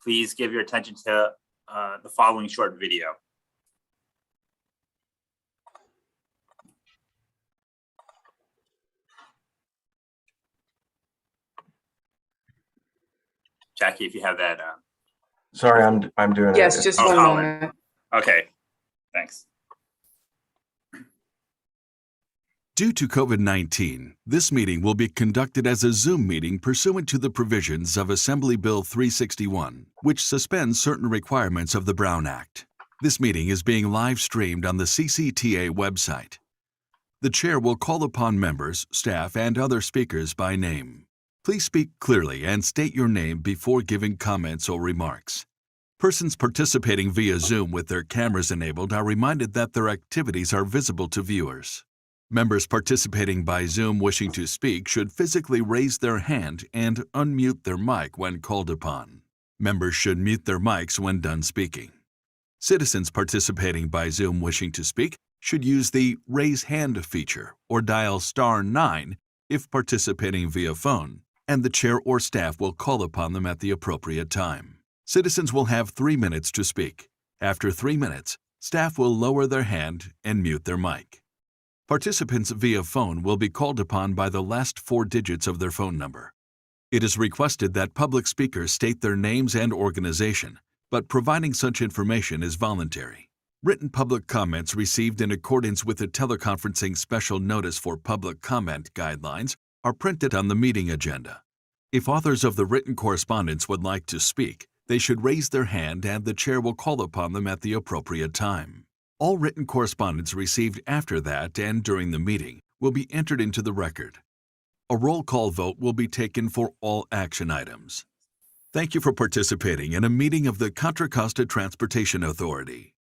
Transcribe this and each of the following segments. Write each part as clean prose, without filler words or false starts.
please give your attention to the following short video. Jackie, if you have that. Sorry, I'm doing it. Yes, just one moment. Okay, thanks. Due to COVID-19, this meeting will be conducted as a Zoom meeting pursuant to the provisions of Assembly Bill 361, which suspends certain requirements of the Brown Act. This meeting is being live streamed on the CCTA website. The chair will call upon members, staff, and other speakers by name. Please speak clearly and state your name before giving comments or remarks. Persons participating via Zoom with their cameras enabled are reminded that their activities are visible to viewers. Members participating by Zoom wishing to speak should physically raise their hand and unmute their mic when called upon. Members should mute their mics when done speaking. Citizens participating by Zoom wishing to speak should use the Raise Hand feature or dial *9 if participating via phone, and the chair or staff will call upon them at the appropriate time. Citizens will have 3 minutes to speak. After 3 minutes, staff will lower their hand and mute their mic. Participants via phone will be called upon by the last 4 digits of their phone number. It is requested that public speakers state their names and organization, but providing such information is voluntary. Written public comments received in accordance with the teleconferencing special notice for public comment guidelines are printed on the meeting agenda. If authors of the written correspondence would like to speak, they should raise their hand and the chair will call upon them at the appropriate time. All written correspondence received after that and during the meeting will be entered into the record. A roll call vote will be taken for all action items. Thank you for participating in a meeting of the Contra Costa Transportation Authority.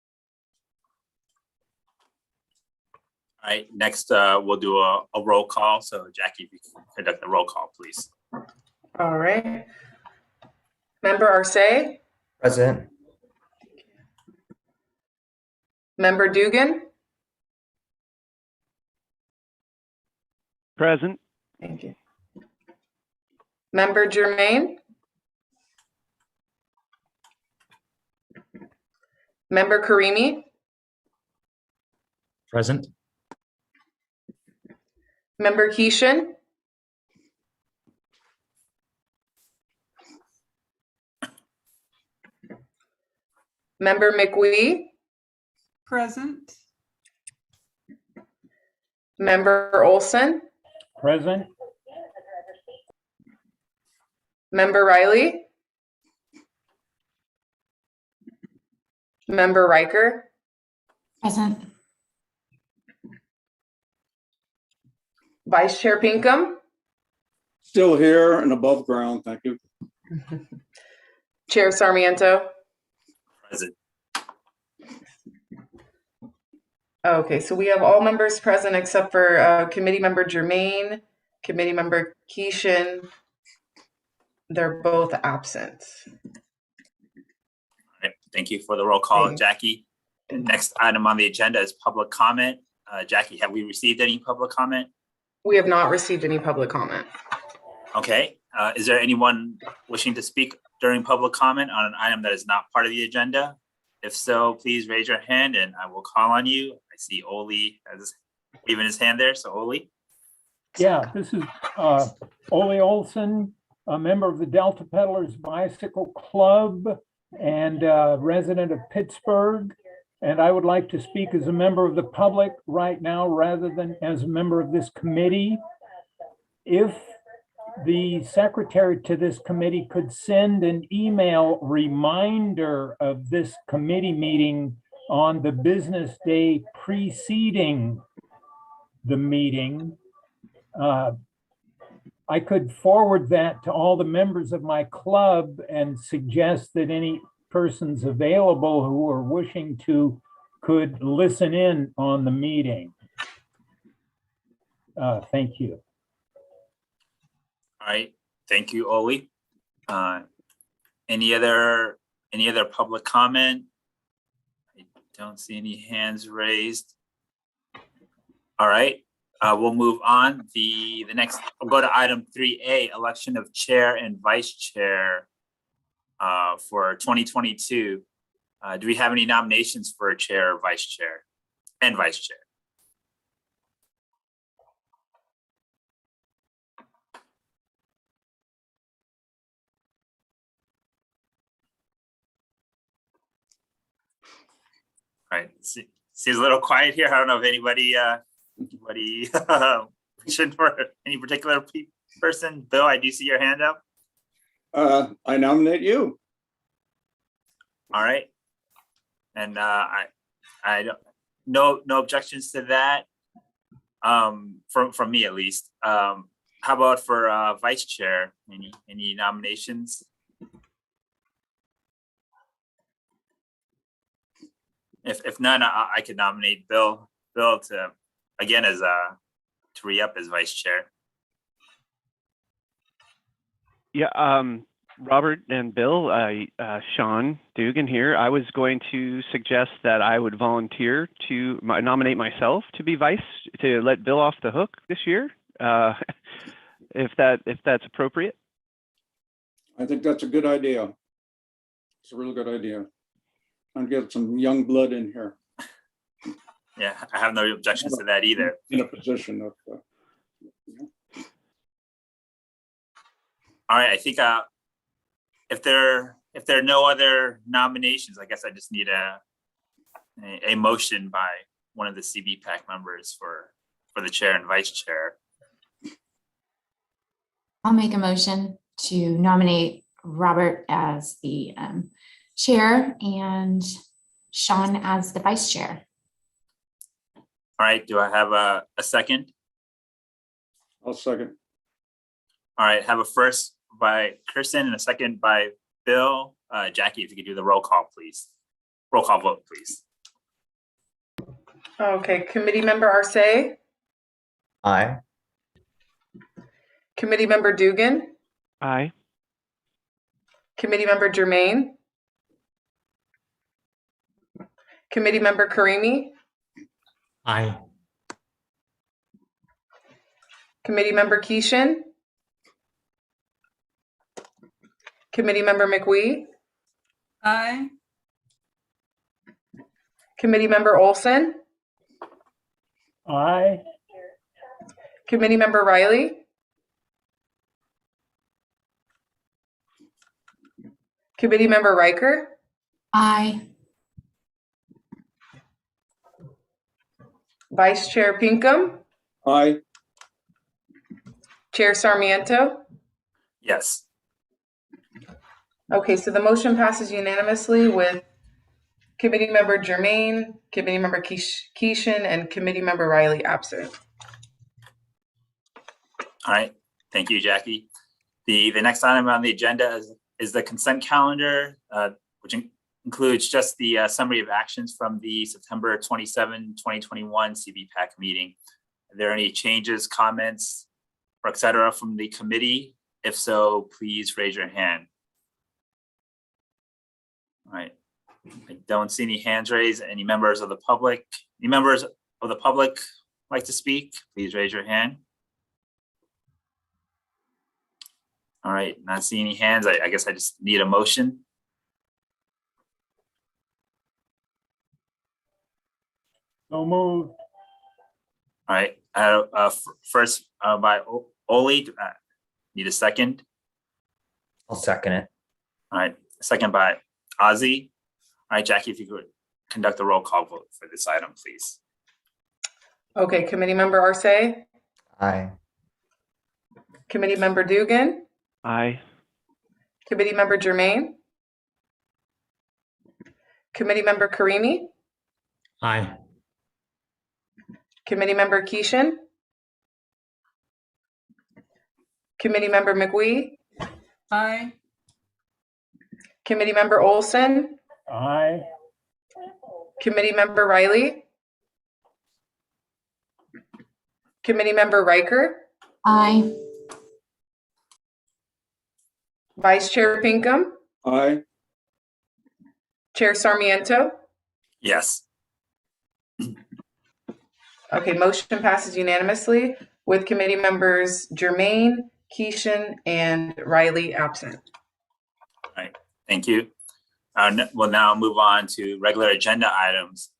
All right, next we'll do a roll call. So Jackie, if you can conduct the roll call, please. All right. Member Arce? Present. Member Dugan? Present. Thank you. Member Germain? Member Karimi? Present. Member Keeshan? Member McWee? Present. Member Olson? Present. Member Riley? Member Riker? Present. Vice Chair Pinkham? Still here and above ground, thank you. Chair Sarmiento? Present. Okay, so we have all members present except for Committee Member Germain, Committee Member Keeshan. They're both absent. All right, thank you for the roll call, Thanks. Jackie. The next item on the agenda is public comment. Jackie, have we received any public comment? We have not received any public comment. Okay, is there anyone wishing to speak during public comment on an item that is not part of the agenda? If so, please raise your hand and I will call on you. I see Oli has waving his hand there, so Oli. Yeah, this is Ole Olson, a member of the Delta Peddlers Bicycle Club and resident of Pittsburgh. And I would like to speak as a member of the public right now rather than as a member of this committee. If the secretary to this committee could send an email reminder of this committee meeting on the business day preceding the meeting, I could forward that to all the members of my club and suggest that any persons available who are wishing to could listen in on the meeting. Thank you. All right, thank you, Oli. Any other public comment? I don't see any hands raised. All right, we'll move on. We'll go to item 3A, election of chair and vice chair. for 2022. Do we have any nominations for chair or vice chair and vice chair? All right, seems a little quiet here. I don't know if anybody should for any particular person. Bill, I do see your hand up. I nominate you. All right. And I don't, no objections to that. From me at least. How about for vice chair? Any nominations? If none, I could nominate Bill to again as to re-up as vice chair. Yeah, Robert and Bill, Sean Dugan here. I was going to suggest that I would volunteer to nominate myself to be vice, to let Bill off the hook this year, if that's appropriate. I think that's a good idea. It's a real good idea. And get some young blood in here Yeah, I have no objections to that either. in a position of. All right, I think if there are no other nominations, I guess I just need a motion by one of the CBPAC members for the chair and vice chair. I'll make a motion to nominate Robert as the chair and Sean as the vice chair. All right, do I have a second? I'll second. All right, have a first by Kirsten and a second by Bill. Jackie, if you could do the roll call, please. Roll call vote, please. Okay, committee member Arce, Aye. committee member Dugan, Aye. committee member Germain, committee member Karimi, Aye. committee member Keeshan, committee member McWee, Aye. committee member Olson, Aye. committee member Riley, committee member Riker, Aye. vice chair Pinkham, Aye. chair Sarmiento. Yes. Okay, so the motion passes unanimously with committee member Germain, committee member Keeshan, and committee member Riley absent. All right, thank you, Jackie. The next item on the agenda is the consent calendar, which includes just the summary of actions from the September 27, 2021 CBPAC meeting. Are there any changes, comments, or et cetera from the committee? If so, please raise your hand. All right, I don't see any hands raised. Any members of the public? Any members of the public like to speak? Please raise your hand. All right, not seeing any hands. I guess I just need a motion. So moved. All right, first by Oli, need a second. I'll second it. All right, second by Ozzy. All right, Jackie, if you could conduct a roll call vote for this item, please. Okay, committee member Arce, Aye. committee member Dugan, Aye. committee member Germain, committee member Karimi, Aye. committee member Keeshan, committee member McWee, Aye. committee member Olson, Aye. committee member Riley, committee member Riker, Aye. vice chair Pinkham, Aye. chair Sarmiento. Yes. Okay, motion passes unanimously with committee members Germain, Keeshan, and Riley absent. Thank you. We'll now move on to regular agenda items.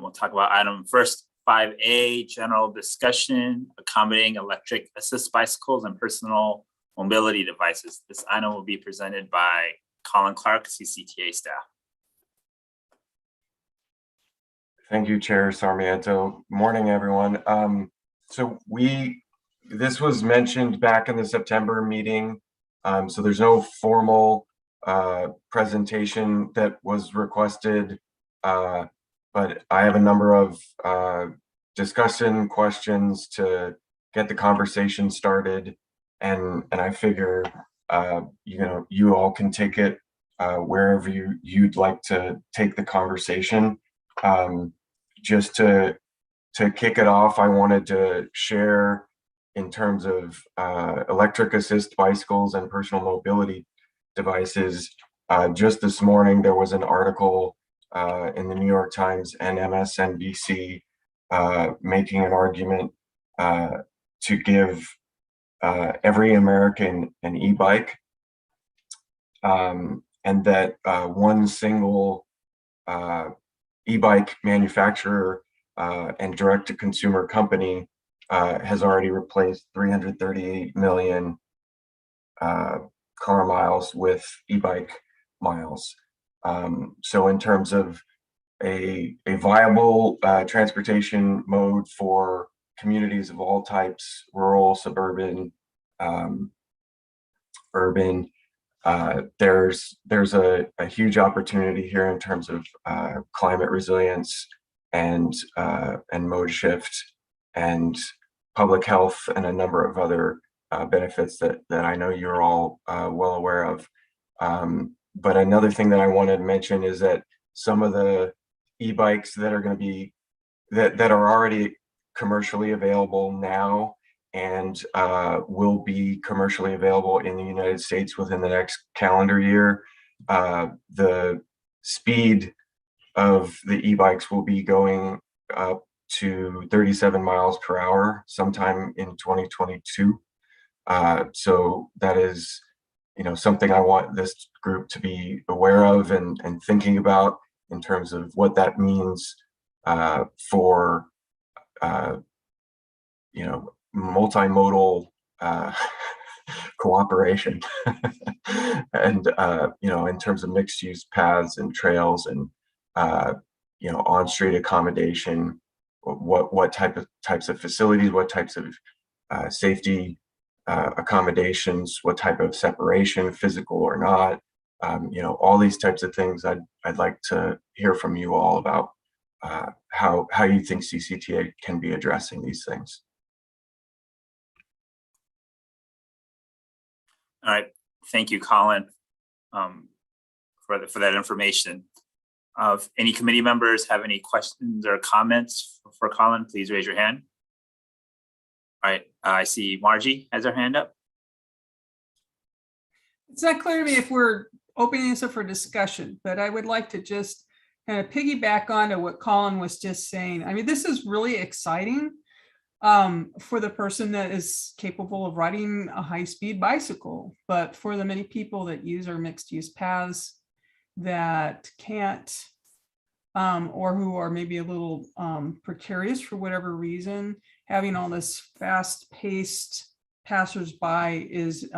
We'll talk about item first, 5A, general discussion, accommodating electric assist bicycles and personal mobility devices. This item will be presented by Colin Clark, CCTA staff. Thank you, Chair Sarmiento. Morning, everyone. So this was mentioned back in the September meeting. So there's no formal presentation that was requested, but I have a number of discussion questions to get the conversation started, and I figure you all can take it wherever you'd like to take the conversation. Just to kick it off, I wanted to share in terms of electric assist bicycles and personal mobility devices. Just this morning, there was an article in the New York Times and MSNBC making an argument to give every American an e-bike, and that one single e-bike manufacturer and direct-to-consumer company has already replaced 338 million car miles with e-bike miles. So in terms of a viable transportation mode for communities of all types, rural, suburban, urban, there's a huge opportunity here in terms of climate resilience and mode shift and public health and a number of other benefits that I know you're all well aware of. But another thing that I wanted to mention is that some of the e-bikes that are going to be that are already commercially available now and will be commercially available in the United States within the next calendar year. The speed of the e-bikes will be going up to 37 miles per hour sometime in 2022. So that is, something I want this group to be aware of and thinking about in terms of what that means for multimodal cooperation and in terms of mixed use paths and trails and on-street accommodation, what types of facilities, what types of safety accommodations, what type of separation, physical or not, all these types of things. I'd like to hear from you all about how you think CCTA can be addressing these things. All right, thank you, Colin, for that information. If any committee members have any questions or comments for Colin, please raise your hand. All right, I see Margie has her hand up. It's not clear to me if we're opening this up for discussion, but I would like to just kind of piggyback onto what Colin was just saying. I mean, this is really exciting for the person that is capable of riding a high-speed bicycle, but for the many people that use our mixed-use paths that can't, or who are maybe a little precarious for whatever reason, having all this fast-paced passersby is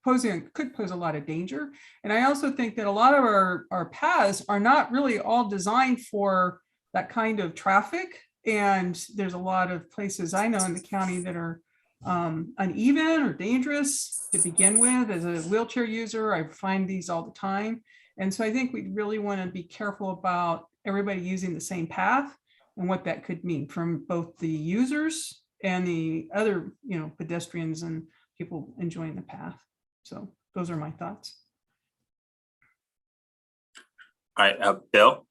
could pose a lot of danger. And I also think that a lot of our paths are not really all designed for that kind of traffic. And there's a lot of places I know in the county that are uneven or dangerous to begin with. As a wheelchair user, I find these all the time. And so I think we really want to be careful about everybody using the same path and what that could mean from both the users and the other, pedestrians and people enjoying the path. So those are my thoughts. All right, Bill.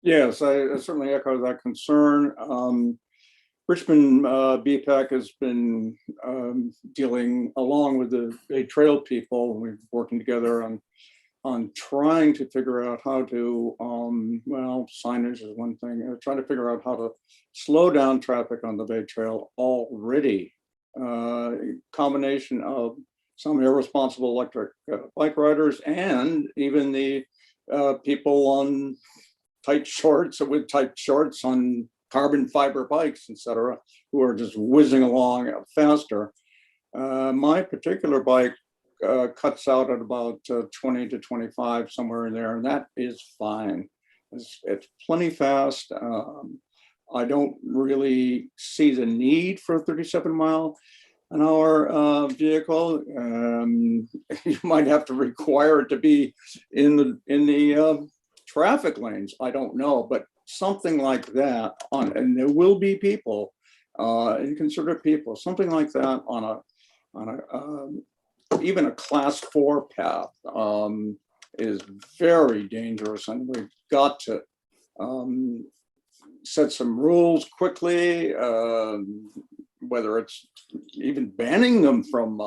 Yes, I certainly echo that concern. Richmond BPAC has been dealing along with the Bay Trail people. We're working together on trying to figure out how to, signage is one thing, trying to figure out how to slow down traffic on the Bay Trail already. Combination of some irresponsible electric bike riders, and even the people on tight shorts on carbon fiber bikes, etc., who are just whizzing along faster. My particular bike cuts out at about 20 to 25, somewhere in there, and that is fine. It's plenty fast. I don't really see the need for a 37-mile-an-hour vehicle. You might have to require it to be in the traffic lanes. I don't know, but something like that and there will be people, inconsiderate people, something like that on even a class 4 path is very dangerous, and we've got to set some rules quickly, whether it's even banning them from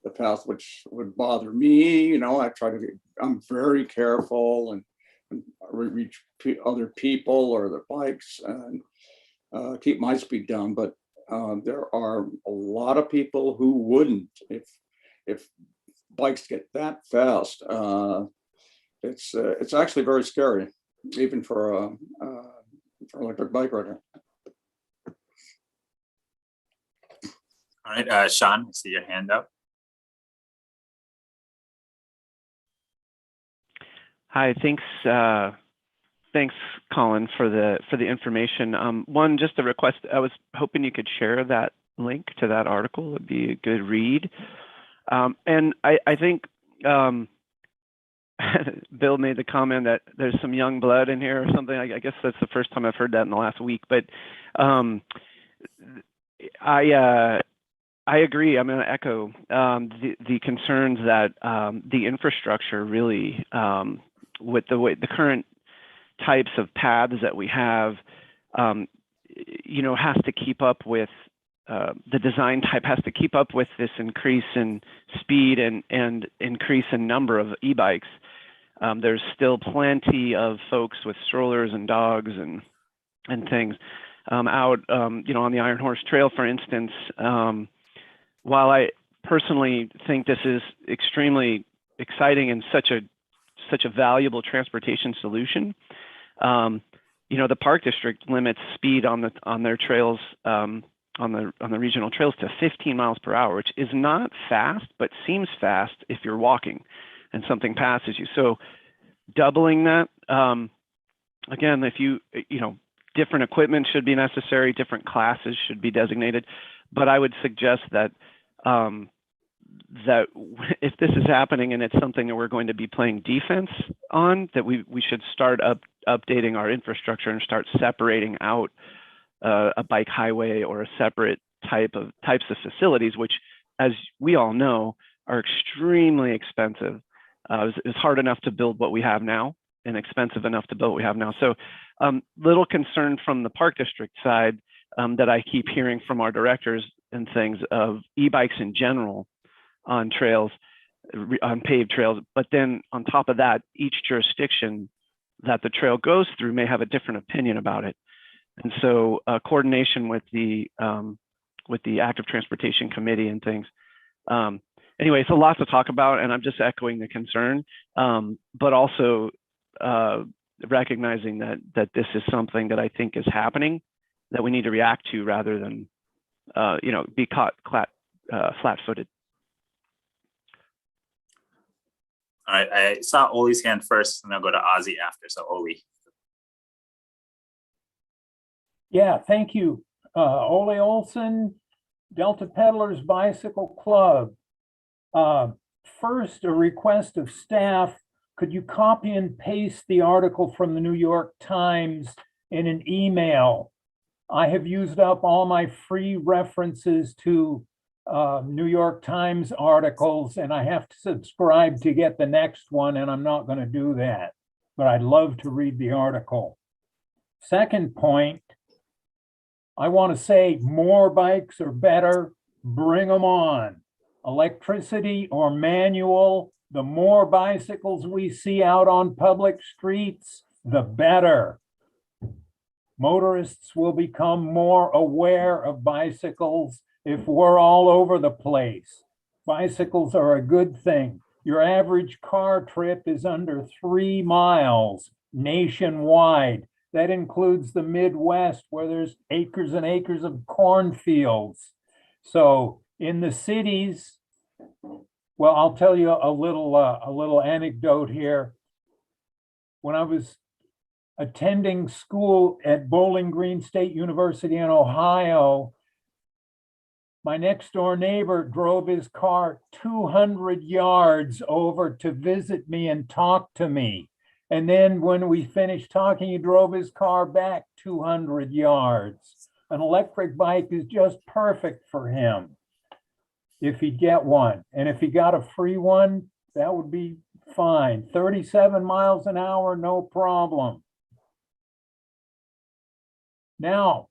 the path, which would bother me. You know, I'm very careful and reach other people or their bikes and keep my speed down. But there are a lot of people who wouldn't if bikes get that fast. It's actually very scary, even for electric bike rider. All right, Sean, I see your hand up. Hi, thanks, Colin, for the information. One, just a request. I was hoping you could share that link to that article. It'd be a good read. And I think Bill made the comment that there's some young blood in here or something. I guess that's the first time I've heard that in the last week. But I agree. I'm going to echo the concerns that the infrastructure really, with the current types of paths that we have, has to keep up with the design type has to keep up with this increase in speed and increase in number of e-bikes. There's still plenty of folks with strollers and dogs and things out, on the Iron Horse Trail, for instance. While I personally think this is extremely exciting and such a valuable transportation solution, the Park District limits speed on their trails, on the regional trails, to 15 miles per hour, which is not fast, but seems fast if you're walking and something passes you. So doubling that, again, if different equipment should be necessary, different classes should be designated, but I would suggest that that if this is happening and it's something that we're going to be playing defense on, that we should start updating our infrastructure and start separating out a bike highway or a separate types of facilities, which, as we all know, are extremely expensive. It's hard enough to build what we have now and expensive enough to build what we have now. So little concern from the Park District side that I keep hearing from our directors and things of e-bikes in general on trails, on paved trails. But then on top of that, each jurisdiction that the trail goes through may have a different opinion about it. And so coordination with the Active Transportation Committee and things. Anyway, it's a lot to talk about, and I'm just echoing the concern, but also recognizing that this is something that I think is happening that we need to react to rather than be caught flat-footed. All right, I saw Oli's hand first, and I'll go to Ozzy after. So Oli. Yeah, thank you. Ole Olson, Delta Peddlers Bicycle Club. First, a request of staff. Could you copy and paste the article from the New York Times in an email? I have used up all my free references to New York Times articles, and I have to subscribe to get the next one, and I'm not going to do that, but I'd love to read the article. Second point, I want to say more bikes are better, bring them on. Electricity or manual, the more bicycles we see out on public streets, the better. Motorists will become more aware of bicycles if we're all over the place. Bicycles are a good thing. Your average car trip is under 3 miles nationwide. That includes the Midwest, where there's acres and acres of cornfields. So in the cities, well, I'll tell you a little anecdote here. When I was attending school at Bowling Green State University in Ohio, my next door neighbor drove his car 200 yards over to visit me and talk to me. And then when we finished talking, he drove his car back 200 yards. An electric bike is just perfect for him if he'd get one. And if he got a free one, that would be fine. 37 miles an hour, no problem. Now,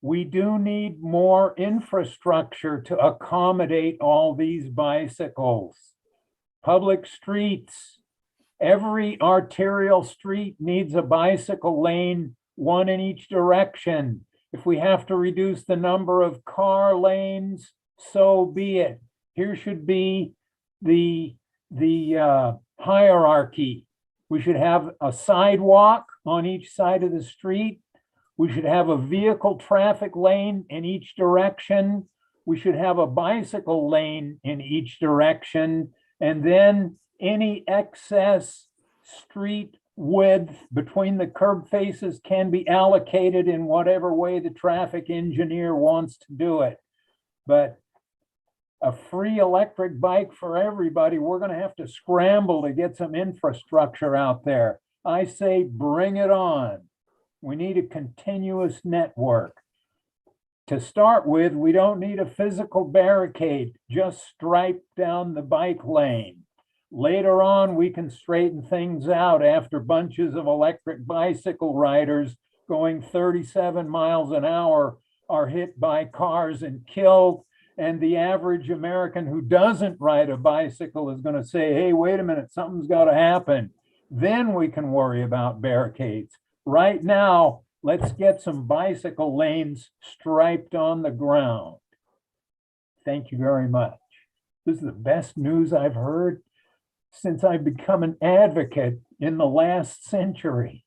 we do need more infrastructure to accommodate all these bicycles. Public streets, every arterial street needs a bicycle lane, one in each direction. If we have to reduce the number of car lanes, so be it. Here should be the hierarchy. We should have a sidewalk on each side of the street. We should have a vehicle traffic lane in each direction. We should have a bicycle lane in each direction. And then any excess street width between the curb faces can be allocated in whatever way the traffic engineer wants to do it. But a free electric bike for everybody, we're going to have to scramble to get some infrastructure out there. I say bring it on. We need a continuous network. To start with, we don't need a physical barricade, just stripe down the bike lane. Later on, we can straighten things out after bunches of electric bicycle riders going 37 miles an hour are hit by cars and killed. And the average American who doesn't ride a bicycle is going to say, hey, wait a minute, something's got to happen. Then we can worry about barricades. Right now, let's get some bicycle lanes striped on the ground. Thank you very much. This is the best news I've heard since I've become an advocate in the last century.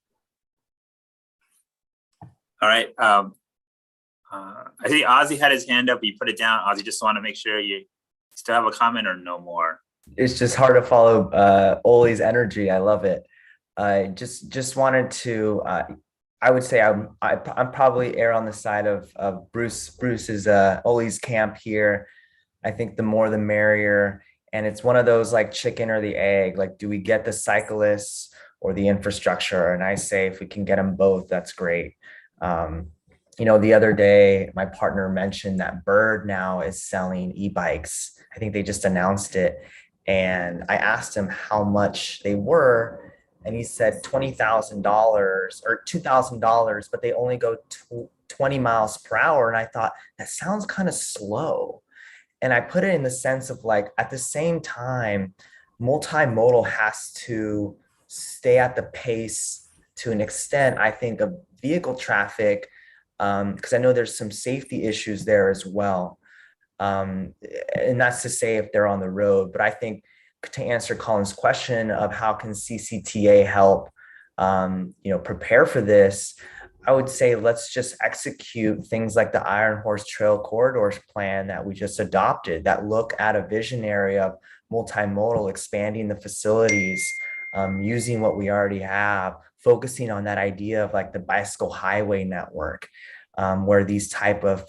All right. I see Ozzy had his hand up. You put it down. Ozzy, just want to make sure you still have a comment or no more. It's just hard to follow Oli's energy. I love it. I just wanted to, I would say I'm probably err on the side of Bruce's Oli's camp here. I think the more the merrier. And it's one of those like chicken or the egg, like, do we get the cyclists or the infrastructure? And I say, if we can get them both, that's great. You know, the other day, my partner mentioned that Bird now is selling e-bikes. I think they just announced it. And I asked him how much they were. And he said $20,000 or $2,000, but they only go 20 miles per hour. And I thought, that sounds kind of slow. And I put it in the sense of like, at the same time, multimodal has to stay at the pace to an extent, I think, of vehicle traffic, because I know there's some safety issues there as well. And that's to say if they're on the road, but I think to answer Colin's question of how can CCTA help, prepare for this, I would say let's just execute things like the Iron Horse Trail Corridors plan that we just adopted that look at a visionary of multimodal, expanding the facilities, using what we already have, focusing on that idea of like the bicycle highway network, where these type of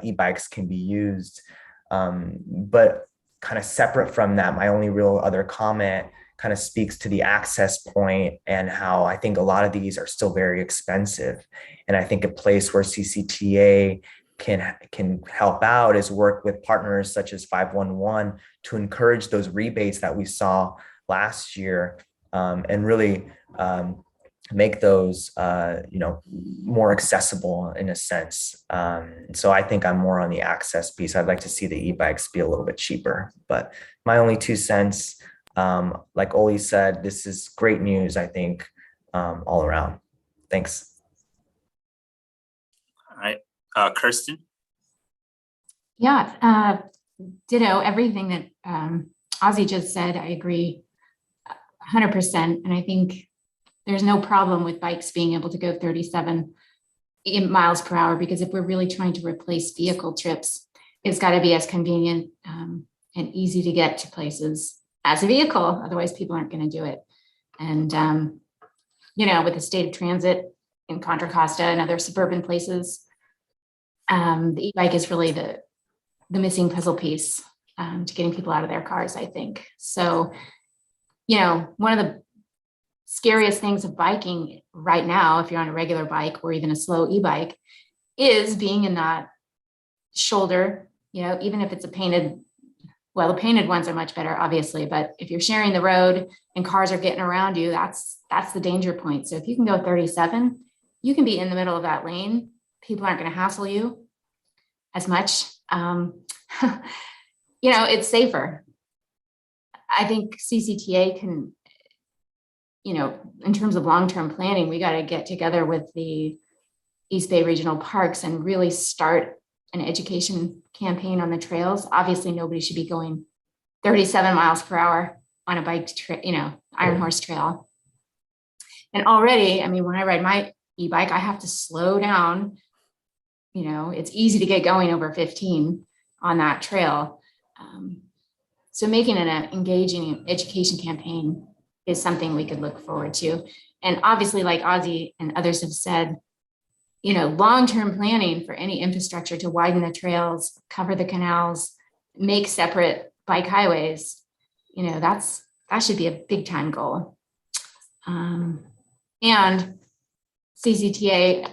e-bikes can be used. But kind of separate from that, my only real other comment kind of speaks to the access point and how I think a lot of these are still very expensive. And I think a place where CCTA can help out is work with partners such as 511 to encourage those rebates that we saw last year, and really make those more accessible in a sense. So I think I'm more on the access piece. I'd like to see the e-bikes be a little bit cheaper, but my only 2 cents, like Oli said, this is great news, I think, all around. Thanks. All right, Kirsten. Yeah, ditto everything that Ozzy just said. I agree 100%. And I think there's no problem with bikes being able to go 37 miles per hour, because if we're really trying to replace vehicle trips, it's got to be as convenient and easy to get to places as a vehicle. Otherwise, people aren't going to do it. And, with the state of transit in Contra Costa and other suburban places, the e-bike is really the missing puzzle piece to getting people out of their cars, I think. So, one of the scariest things of biking right now, if you're on a regular bike or even a slow e-bike, is being in that shoulder, even if it's a painted, well, the painted ones are much better, obviously, but if you're sharing the road and cars are getting around you, that's the danger point. So if you can go 37, you can be in the middle of that lane. People aren't going to hassle you as much. It's safer. I think CCTA can, in terms of long-term planning, we got to get together with the East Bay Regional Parks and really start an education campaign on the trails. Obviously, nobody should be going 37 miles per hour on a bike, Iron Horse Trail. And already, when I ride my e-bike, I have to slow down. It's easy to get going over 15 on that trail. So making an engaging education campaign is something we could look forward to. And obviously, like Ozzy and others have said, long-term planning for any infrastructure to widen the trails, cover the canals, make separate bike highways, that should be a big time goal. And CCTA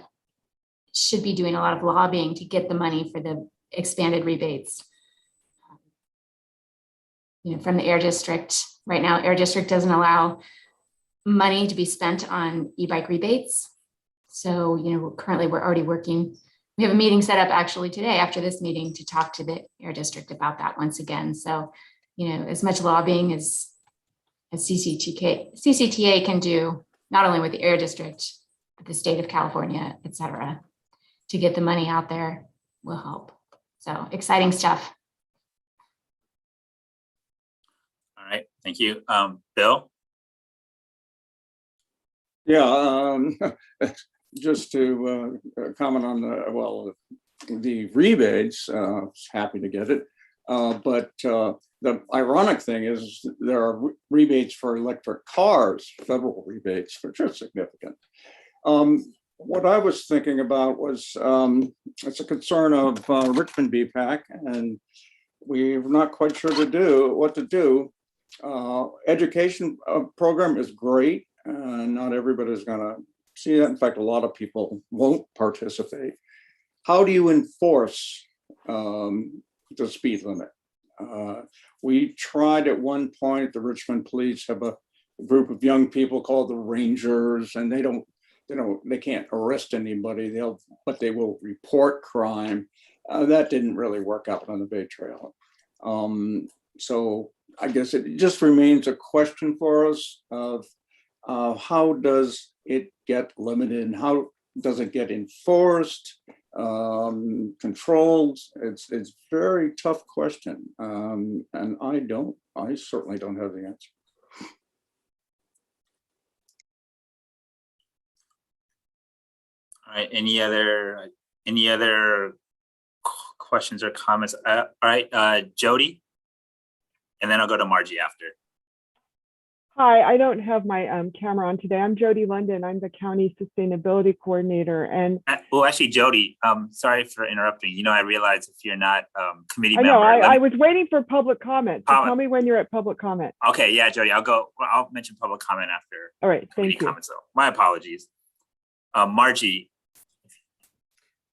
should be doing a lot of lobbying to get the money for the expanded rebates. From the Air District. Right now, Air District doesn't allow money to be spent on e-bike rebates. So, currently we're already working. We have a meeting set up actually today after this meeting to talk to the Air District about that once again. So, as much lobbying as CCTA can do, not only with the Air District, but the state of California, et cetera, to get the money out there will help. So exciting stuff. All right, thank you. Bill? Yeah, just to comment on the rebates, happy to get it. But the ironic thing is there are rebates for electric cars, federal rebates, which are significant. What I was thinking about was it's a concern of Richmond BPAC, and we're not quite sure what to do. Education program is great. Not everybody's going to see that. In fact, a lot of people won't participate. How do you enforce the speed limit? We tried at one point, the Richmond police have a group of young people called the Rangers, and they can't arrest anybody, but they will report crime. That didn't really work out on the Bay Trail. So I guess it just remains a question for us of how does it get limited and how does it get enforced, controlled? It's a very tough question. And I certainly don't have the answer. All right, any other questions or comments? All right, Jody, and then I'll go to Margie after. Hi, I don't have my camera on today. I'm Jody London. I'm the County Sustainability Coordinator. And well, actually, Jody, sorry for interrupting. I realize if you're not committee I member. know, I was waiting for public comment. So tell me when you're at public comment. Okay, yeah, Jody, I'll mention public comment after. All right, thank you. Comments, though. My apologies. Margie.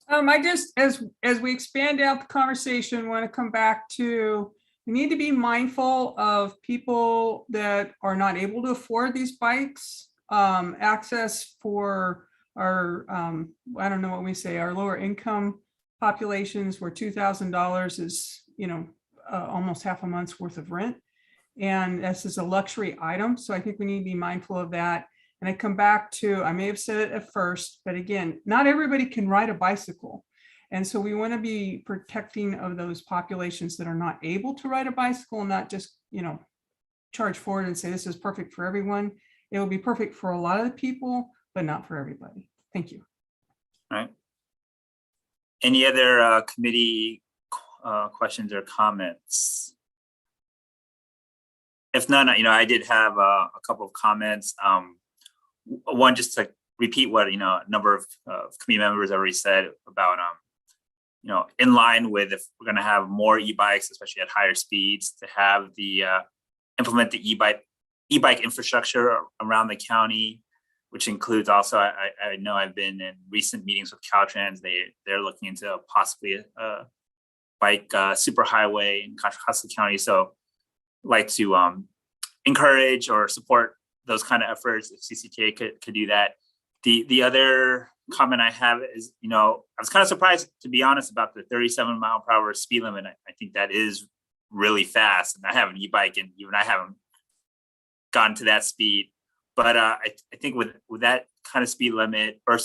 I just, as we expand out the conversation, want to come back to, we need to be mindful of people that are not able to afford these bikes. Access for our, I don't know what we say, our lower income populations where $2,000 is, almost half a month's worth of rent. And this is a luxury item. So I think we need to be mindful of that. And I come back to, I may have said it at first, but again, not everybody can ride a bicycle. And so we want to be protecting of those populations that are not able to ride a bicycle, and not just, charge forward and say this is perfect for everyone. It will be perfect for a lot of the people, but not for everybody. Thank you. All right. Any other committee questions or comments? If none, I did have a couple of comments. One, just to repeat what a number of committee members already said about in line with, if we're going to have more e-bikes, especially at higher speeds, to have the implement the e-bike infrastructure around the county, which includes also, I know I've been in recent meetings with Caltrans. They're looking into possibly a bike superhighway in Contra Costa County. So like to encourage or support those kind of efforts if CCTA could do that. The other comment I have is, I was kind of surprised, to be honest, about the 37-mile-per-hour speed limit. I think that is really fast, and I have an e-bike, and even I haven't gotten to that speed. But I think with that kind of speed limit, or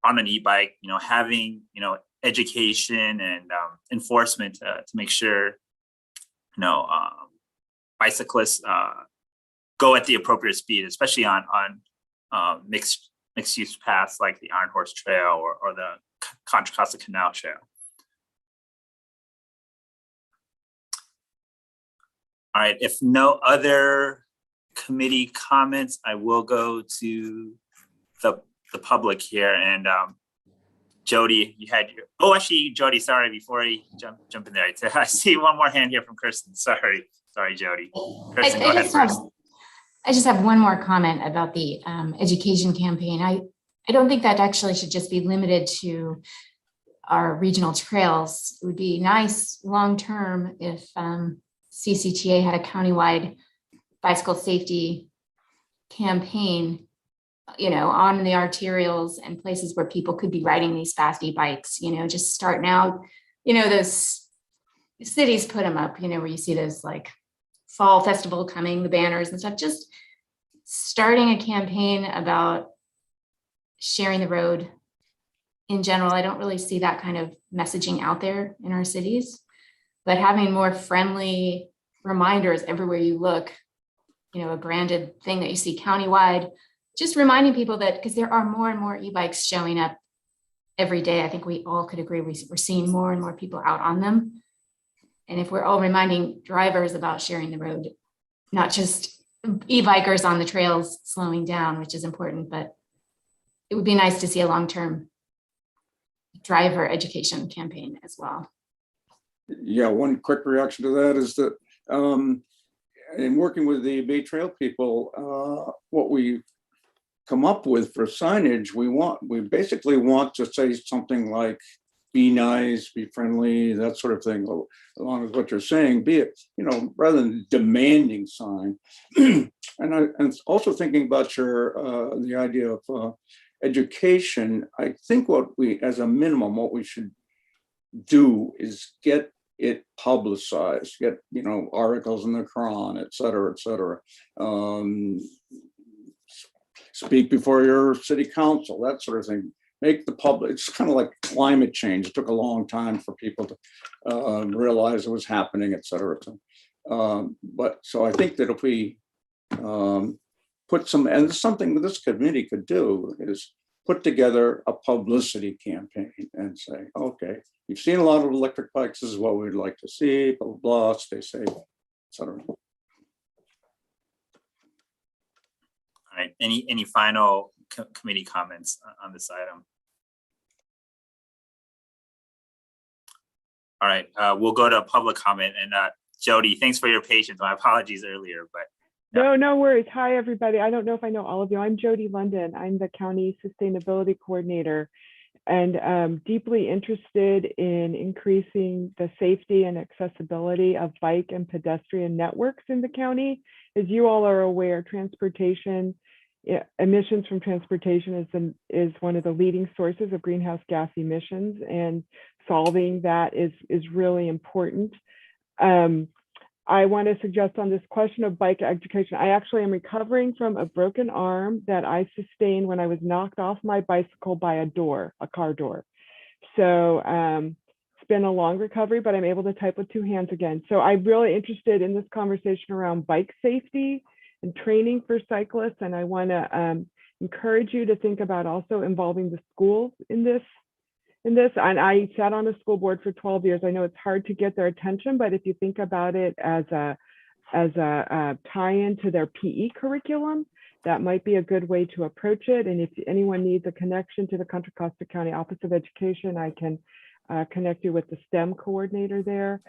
on an e-bike, having education and enforcement to make sure bicyclists go at the appropriate speed, especially on mixed use paths like the Iron Horse Trail or the Contra Costa Canal Trail. All right, if no other committee comments, I will go to the public here. And Jody, you had your, actually, Jody, sorry, before I jump in there, I see one more hand here from Kirsten. Sorry, Jody. Kirsten, go ahead first. I just have one more comment about the education campaign. I don't think that actually should just be limited to our regional trails. It would be nice long-term if CCTA had a countywide bicycle safety campaign, on the arterials and places where people could be riding these fast e-bikes, just starting out, those cities put them up, where you see those like fall festival coming, the banners and stuff, just starting a campaign about sharing the road in general. I don't really see that kind of messaging out there in our cities, but having more friendly reminders everywhere you look, a branded thing that you see countywide, just reminding people that, because there are more and more e-bikes showing up every day. I think we all could agree we're seeing more and more people out on them. And if we're all reminding drivers about sharing the road, not just e-bikers on the trails slowing down, which is important, but it would be nice to see a long-term driver education campaign as well. Yeah, one quick reaction to that is that in working with the Bay Trail people, what we come up with for signage, we basically want to say something like, be nice, be friendly, that sort of thing, along with what you're saying, be it, rather than demanding sign. And also thinking about the idea of education, I think as a minimum, what we should do is get it publicized, get, articles in the Quran, et cetera, et cetera. Speak before your city council, that sort of thing. Make the public, it's kind of like climate change. It took a long time for people to realize it was happening, et cetera. So I think that if we put and something that this committee could do is put together a publicity campaign and say, okay, you've seen a lot of electric bikes, this is what we'd like to see, blah, blah, blah, stay safe, et cetera. All right, any final committee comments on this item? All right, we'll go to public comment. And Jody, thanks for your patience. My apologies earlier, but. No worries. Hi, everybody. I don't know if I know all of you. I'm Jody London. I'm the County Sustainability Coordinator, and deeply interested in increasing the safety and accessibility of bike and pedestrian networks in the county. As you all are aware, emissions from transportation is one of the leading sources of greenhouse gas emissions, and solving that is really important. I want to suggest on this question of bike education, I actually am recovering from a broken arm that I sustained when I was knocked off my bicycle by a car door. So it's been a long recovery, but I'm able to type with two hands again. So I'm really interested in this conversation around bike safety and training for cyclists. And I want to encourage you to think about also involving the schools in this. And I sat on a school board for 12 years. I know it's hard to get their attention, but if you think about it as a tie-in to their PE curriculum, that might be a good way to approach it. And if anyone needs a connection to the Contra Costa County Office of Education, I can connect you with the STEM coordinator there.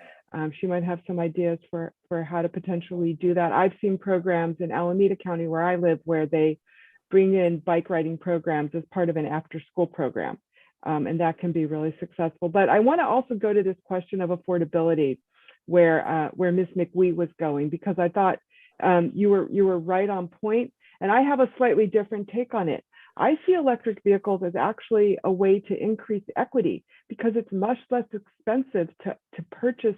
She might have some ideas for how to potentially do that. I've seen programs in Alameda County where I live where they bring in bike riding programs as part of an after-school program. And that can be really successful. But I want to also go to this question of affordability where Ms. McWee was going, because I thought you were right on point. And I have a slightly different take on it. I see electric vehicles as actually a way to increase equity because it's much less expensive to purchase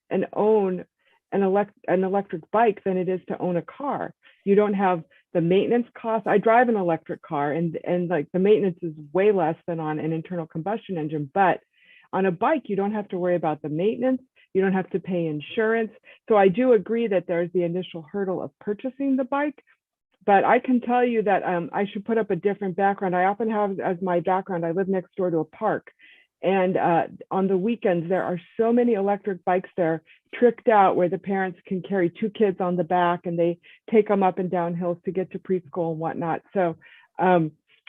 and own an electric bike than it is to own a car. You don't have the maintenance costs. I drive an electric car and like the maintenance is way less than on an internal combustion engine, but on a bike, you don't have to worry about the maintenance. You don't have to pay insurance. So I do agree that there's the initial hurdle of purchasing the bike, but I can tell you that I should put up a different background. I often have as my background, I live next door to a park. And on the weekends, there are so many electric bikes there tricked out where the parents can carry two kids on the back and they take them up and down hills to get to preschool and whatnot. So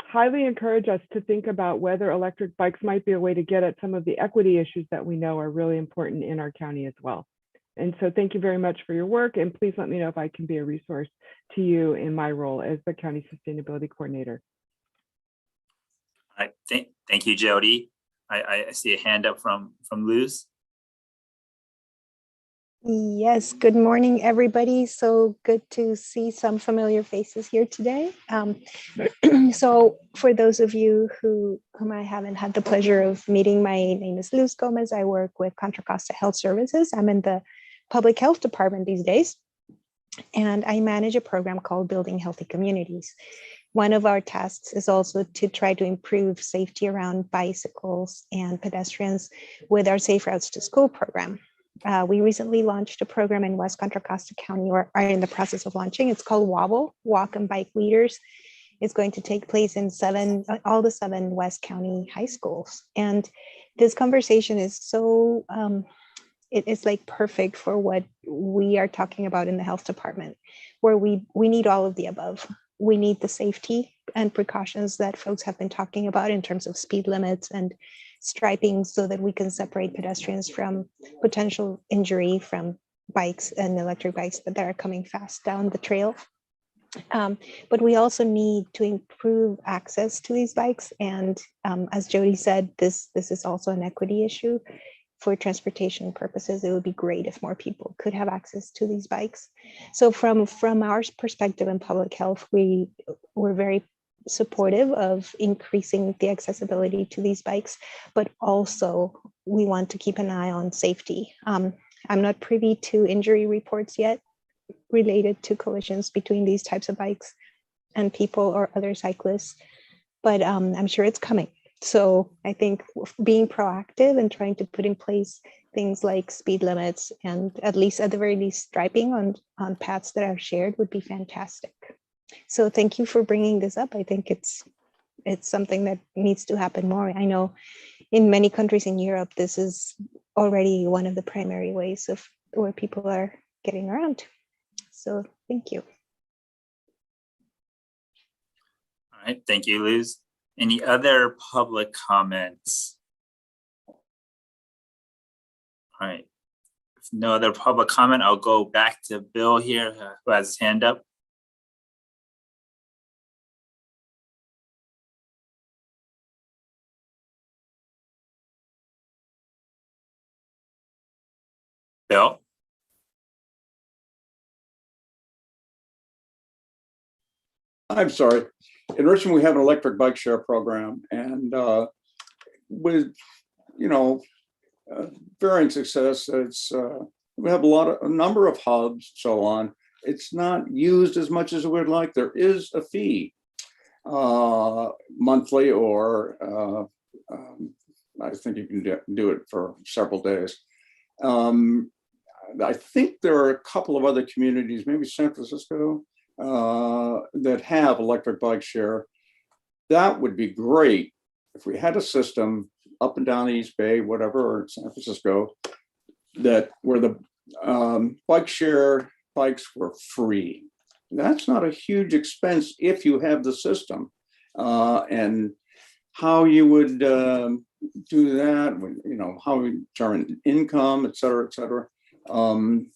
highly encourage us to think about whether electric bikes might be a way to get at some of the equity issues that we know are really important in our county as well. And so thank you very much for your work. And please let me know if I can be a resource to you in my role as the County Sustainability Coordinator. All right, thank you, Jody. I see a hand up from Luz. Yes, good morning, everybody. So good to see some familiar faces here today. So for those of you whom I haven't had the pleasure of meeting, my name is Luz Gomez. I work with Contra Costa Health Services. I'm in the public health department these days, and I manage a program called Building Healthy Communities. One of our tasks is also to try to improve safety around bicycles and pedestrians with our Safe Routes to School program. We recently launched a program in West Contra Costa County, or are in the process of launching. It's called WOBLE, Walk and Bike Leaders. It's going to take place in all the 7 West County high schools. And this conversation is so, it is like perfect for what we are talking about in the health department, where we need all of the above. We need the safety and precautions that folks have been talking about in terms of speed limits and striping so that we can separate pedestrians from potential injury from bikes and electric bikes that are coming fast down the trail. But we also need to improve access to these bikes. And as Jody said, this is also an equity issue. For transportation purposes, it would be great if more people could have access to these bikes. So from our perspective in public health, we're very supportive of increasing the accessibility to these bikes, but also we want to keep an eye on safety. I'm not privy to injury reports yet related to collisions between these types of bikes and people or other cyclists, but I'm sure it's coming. So I think being proactive and trying to put in place things like speed limits and at the very least striping on paths that are shared would be fantastic. So thank you for bringing this up. I think it's something that needs to happen more. I know in many countries in Europe, this is already one of the primary ways of where people are getting around. So thank you. All right, thank you, Luz. Any other public comments? All right, if no other public comment, I'll go back to Bill here, who has his hand up. Bill? I'm sorry. In Richmond, we have an electric bike share program, and with varying success. It's we have a number of hubs, so on. It's not used as much as we would like. There is a fee, monthly or I think you can do it for several days. I think there are a couple of other communities, maybe San Francisco, that have electric bike share. That would be great if we had a system up and down the East Bay, whatever, or San Francisco, that where the bike share bikes were free. That's not a huge expense if you have the system. And how you would do that, you know, how we determine income, et cetera, et cetera. I'm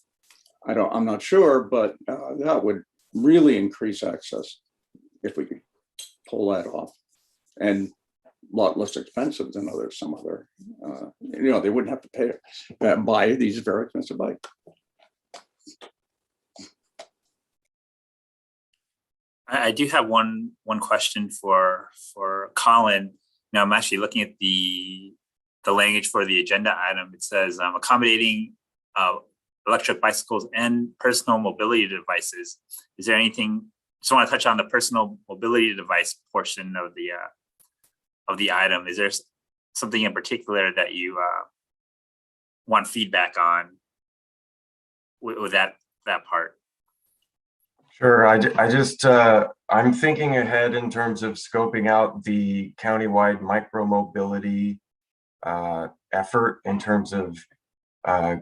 not sure, but that would really increase access if we could pull that off, and a lot less expensive than some other, you know, they wouldn't have to buy these very expensive bikes. I do have one question for Colin. Now I'm actually looking at the language for the agenda item. It says accommodating electric bicycles and personal mobility devices. Is there anything? Just want to touch on the personal mobility device portion of the item. Is there something in particular that you want feedback on with that part? Sure. I'm thinking ahead in terms of scoping out the countywide micromobility effort in terms of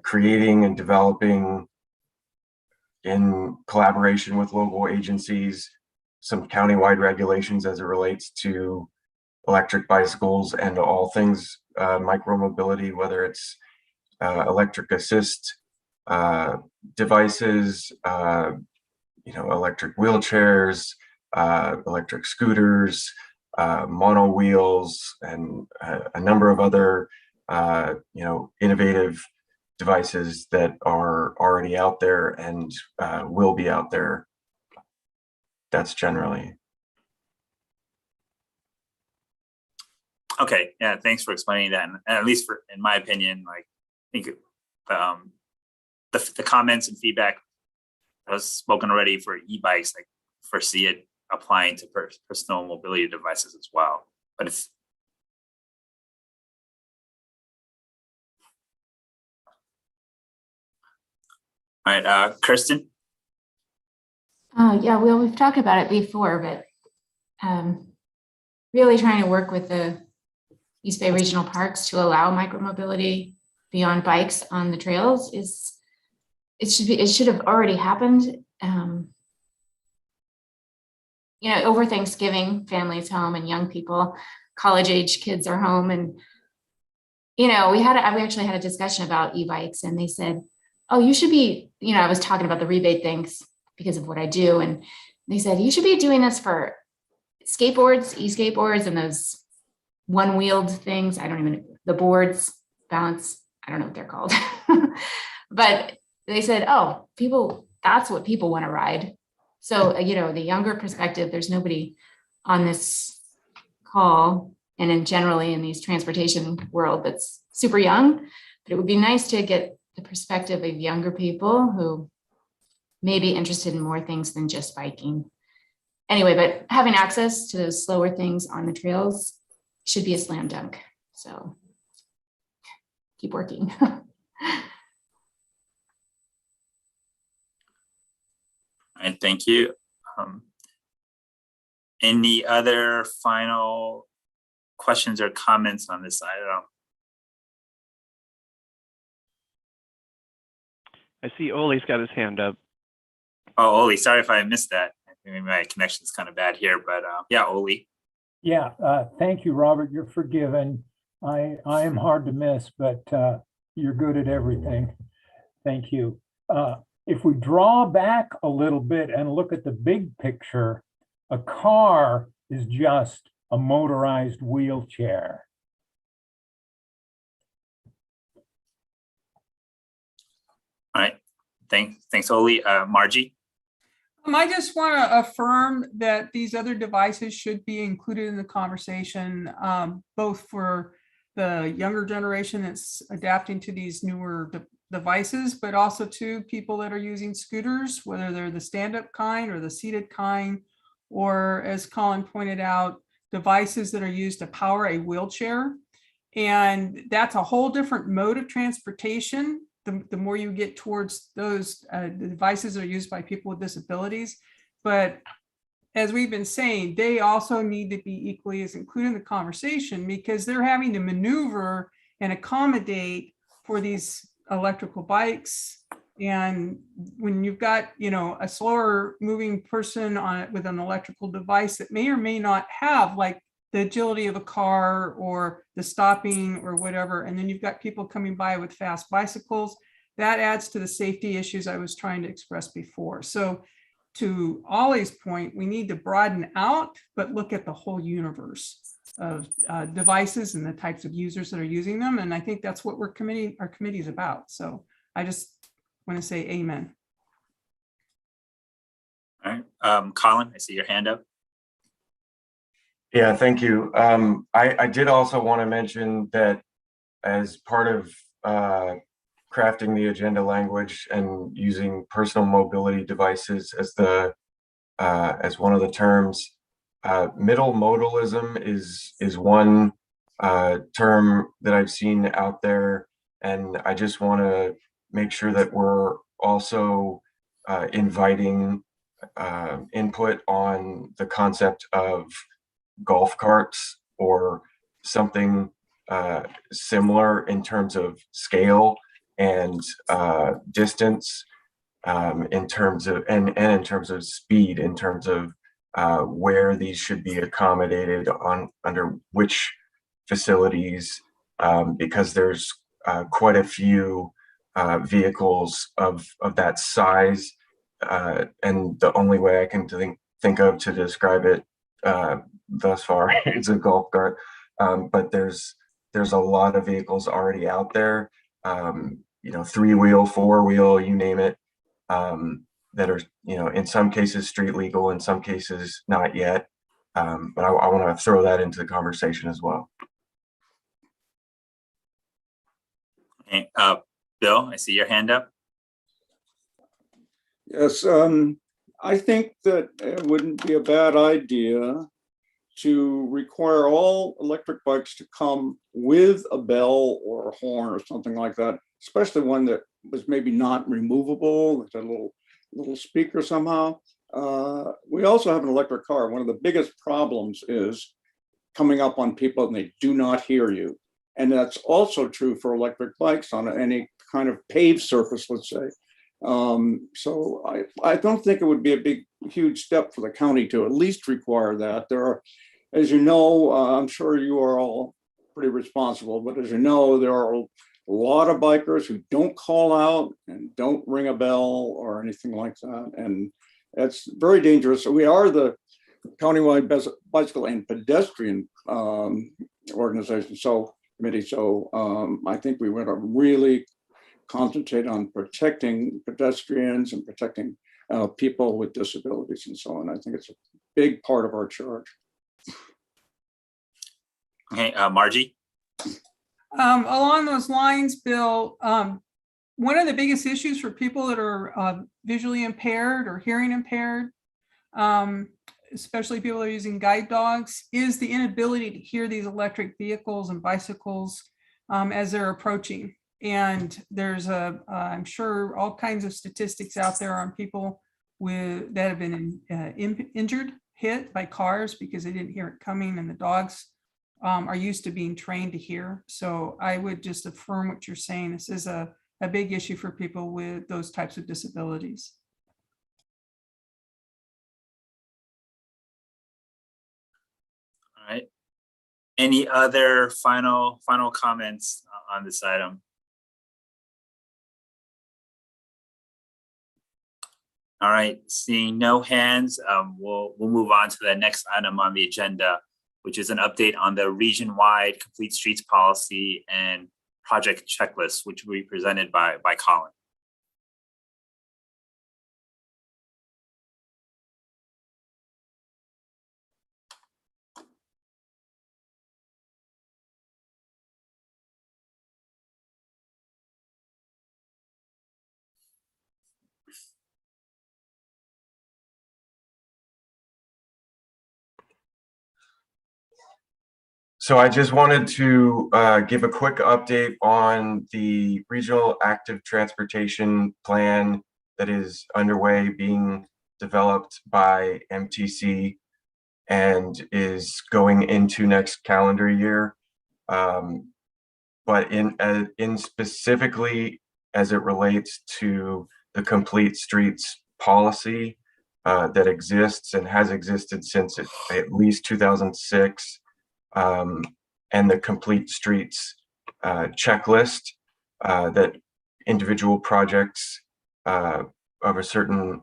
creating and developing, in collaboration with local agencies, some countywide regulations as it relates to electric bicycles and all things micromobility, whether it's electric assist devices, you know, electric wheelchairs, electric scooters, mono wheels, and a number of other, you know, innovative devices that are already out there and will be out there. That's generally. Okay, yeah, thanks for explaining that. And at least in my opinion, like, I think the comments and feedback that was spoken already for e-bikes, like foresee it applying to personal mobility devices as well. But it's all right, Kirsten. Yeah, well, we've talked about it before, but really trying to work with the East Bay Regional Parks to allow micromobility beyond bikes on the trails it should have already happened. You know, over Thanksgiving, families home and young people, college age kids are home, and you know, we actually had a discussion about e-bikes, and they said, "Oh, you should be." You know, I was talking about the rebate things because of what I do, and they said you should be doing this for skateboards, e-skateboards, and those one-wheeled things. I don't even, the boards, balance, I don't know what they're called. But they said, oh, that's what people want to ride. So, you know, the younger perspective, there's nobody on this call and generally in these transportation world that's super young, but it would be nice to get the perspective of younger people who may be interested in more things than just biking. Anyway, but having access to those slower things on the trails should be a slam dunk. So keep working. And thank you. Any other final questions or comments on this item? I see Oli's got his hand up. Oh, Oli, sorry if I missed that. Maybe my connection's kind of bad here, but yeah, Oli. Yeah, thank you, Robert. You're forgiven. I am hard to miss, but you're good at everything. Thank you. If we draw back a little bit and look at the big picture, a car is just a motorized wheelchair. All right, thanks, Oli. Margie? I just want to affirm that these other devices should be included in the conversation, both for the younger generation that's adapting to these newer devices, but also to people that are using scooters, whether they're the stand-up kind or the seated kind, or as Colin pointed out, devices that are used to power a wheelchair. And that's a whole different mode of transportation. The more you get towards those the devices that are used by people with disabilities. But as we've been saying, they also need to be equally as included in the conversation because they're having to maneuver and accommodate for these electrical bikes. And when you've got, you know, a slower moving person on it with an electrical device that may or may not have like the agility of a car or the stopping or whatever, and then you've got people coming by with fast bicycles, that adds to the safety issues I was trying to express before. So to Ollie's point, we need to broaden out, but look at the whole universe of devices and the types of users that are using them. And I think that's what our committee is about. So I just want to say amen. All right, Colin, I see your hand up. Yeah, thank you. I did also want to mention that as part of crafting the agenda language and using personal mobility devices as one of the terms, middle modalism is one term that I've seen out there, and I just want to make sure that we're also inviting input on the concept of golf carts or something similar in terms of scale and distance, in terms of and in terms of speed, in terms of where these should be accommodated on under which facilities, because there's quite a few vehicles of that size, and the only way I can think of to describe it thus far is a golf cart, but there's a lot of vehicles already out there, you know, 3-wheel, 4-wheel, you name it, that are, you know, in some cases street legal, in some cases not yet, but I want to throw that into the conversation as well. Okay, Bill, I see your hand up. Yes, I think that it wouldn't be a bad idea to require all electric bikes to come with a bell or a horn or something like that, especially one that was maybe not removable, with a little speaker somehow. We also have an electric car. One of the biggest problems is coming up on people and they do not hear you. And that's also true for electric bikes on any kind of paved surface, let's say. So I don't think it would be a huge step for the county to at least require that. There are, as you know, I'm sure you are all pretty responsible, but as you know, there are a lot of bikers who don't call out and don't ring a bell or anything like that. And that's very dangerous. So we are the Countywide Bicycle and Pedestrian organization, committee. So I think we want to really concentrate on protecting pedestrians and protecting people with disabilities and so on. I think it's a big part of our charge. Okay, Margie. Along those lines, Bill, one of the biggest issues for people that are visually impaired or hearing impaired, especially people that are using guide dogs, is the inability to hear these electric vehicles and bicycles as they're approaching. And there's I'm sure all kinds of statistics out there on people that have been injured, hit by cars because they didn't hear it coming, and the dogs are used to being trained to hear. So I would just affirm what you're saying. This is a big issue for people with those types of disabilities. All right. Any other final comments on this item? All right, seeing no hands, we'll move on to the next item on the agenda, which is an update on the region-wide complete streets policy and project checklist, which will be presented by Colin. So I just wanted to give a quick update on the regional active transportation plan that is underway, being developed by MTC and is going into next calendar year. But in specifically as it relates to the complete streets policy that exists and has existed since at least 2006, and the complete streets checklist that individual projects of a certain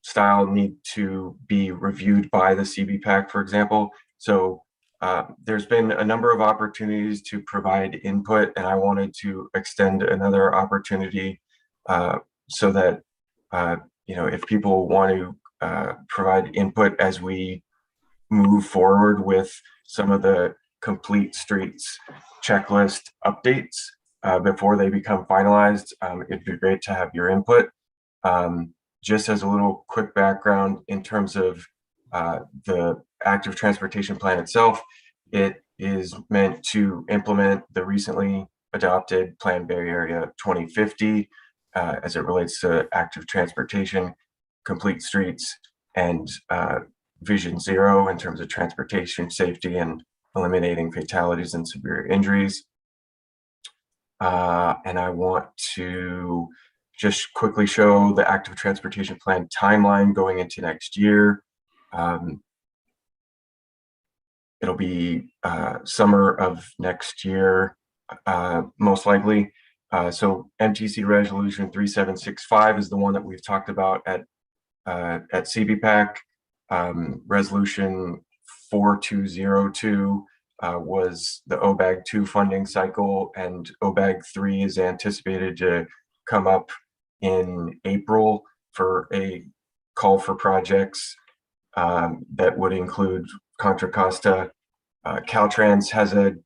style need to be reviewed by the CBPAC, for example. So there's been a number of opportunities to provide input, and I wanted to extend another opportunity so that if people want to provide input as we move forward with some of the complete streets checklist updates before they become finalized, it'd be great to have your input. Just as a little quick background in terms of the active transportation plan itself, it is meant to implement the recently adopted Plan Bay Area 2050 as it relates to active transportation, complete streets, and Vision Zero in terms of transportation safety and eliminating fatalities and severe injuries. And I want to just quickly show the active transportation plan timeline going into next year. It'll be summer of next year, most likely. So MTC Resolution 3765 is the one that we've talked about at CBPAC. Resolution 4202 was the OBAG 2 funding cycle, and OBAG 3 is anticipated to come up in April for a call for projects that would include Contra Costa. Caltrans has a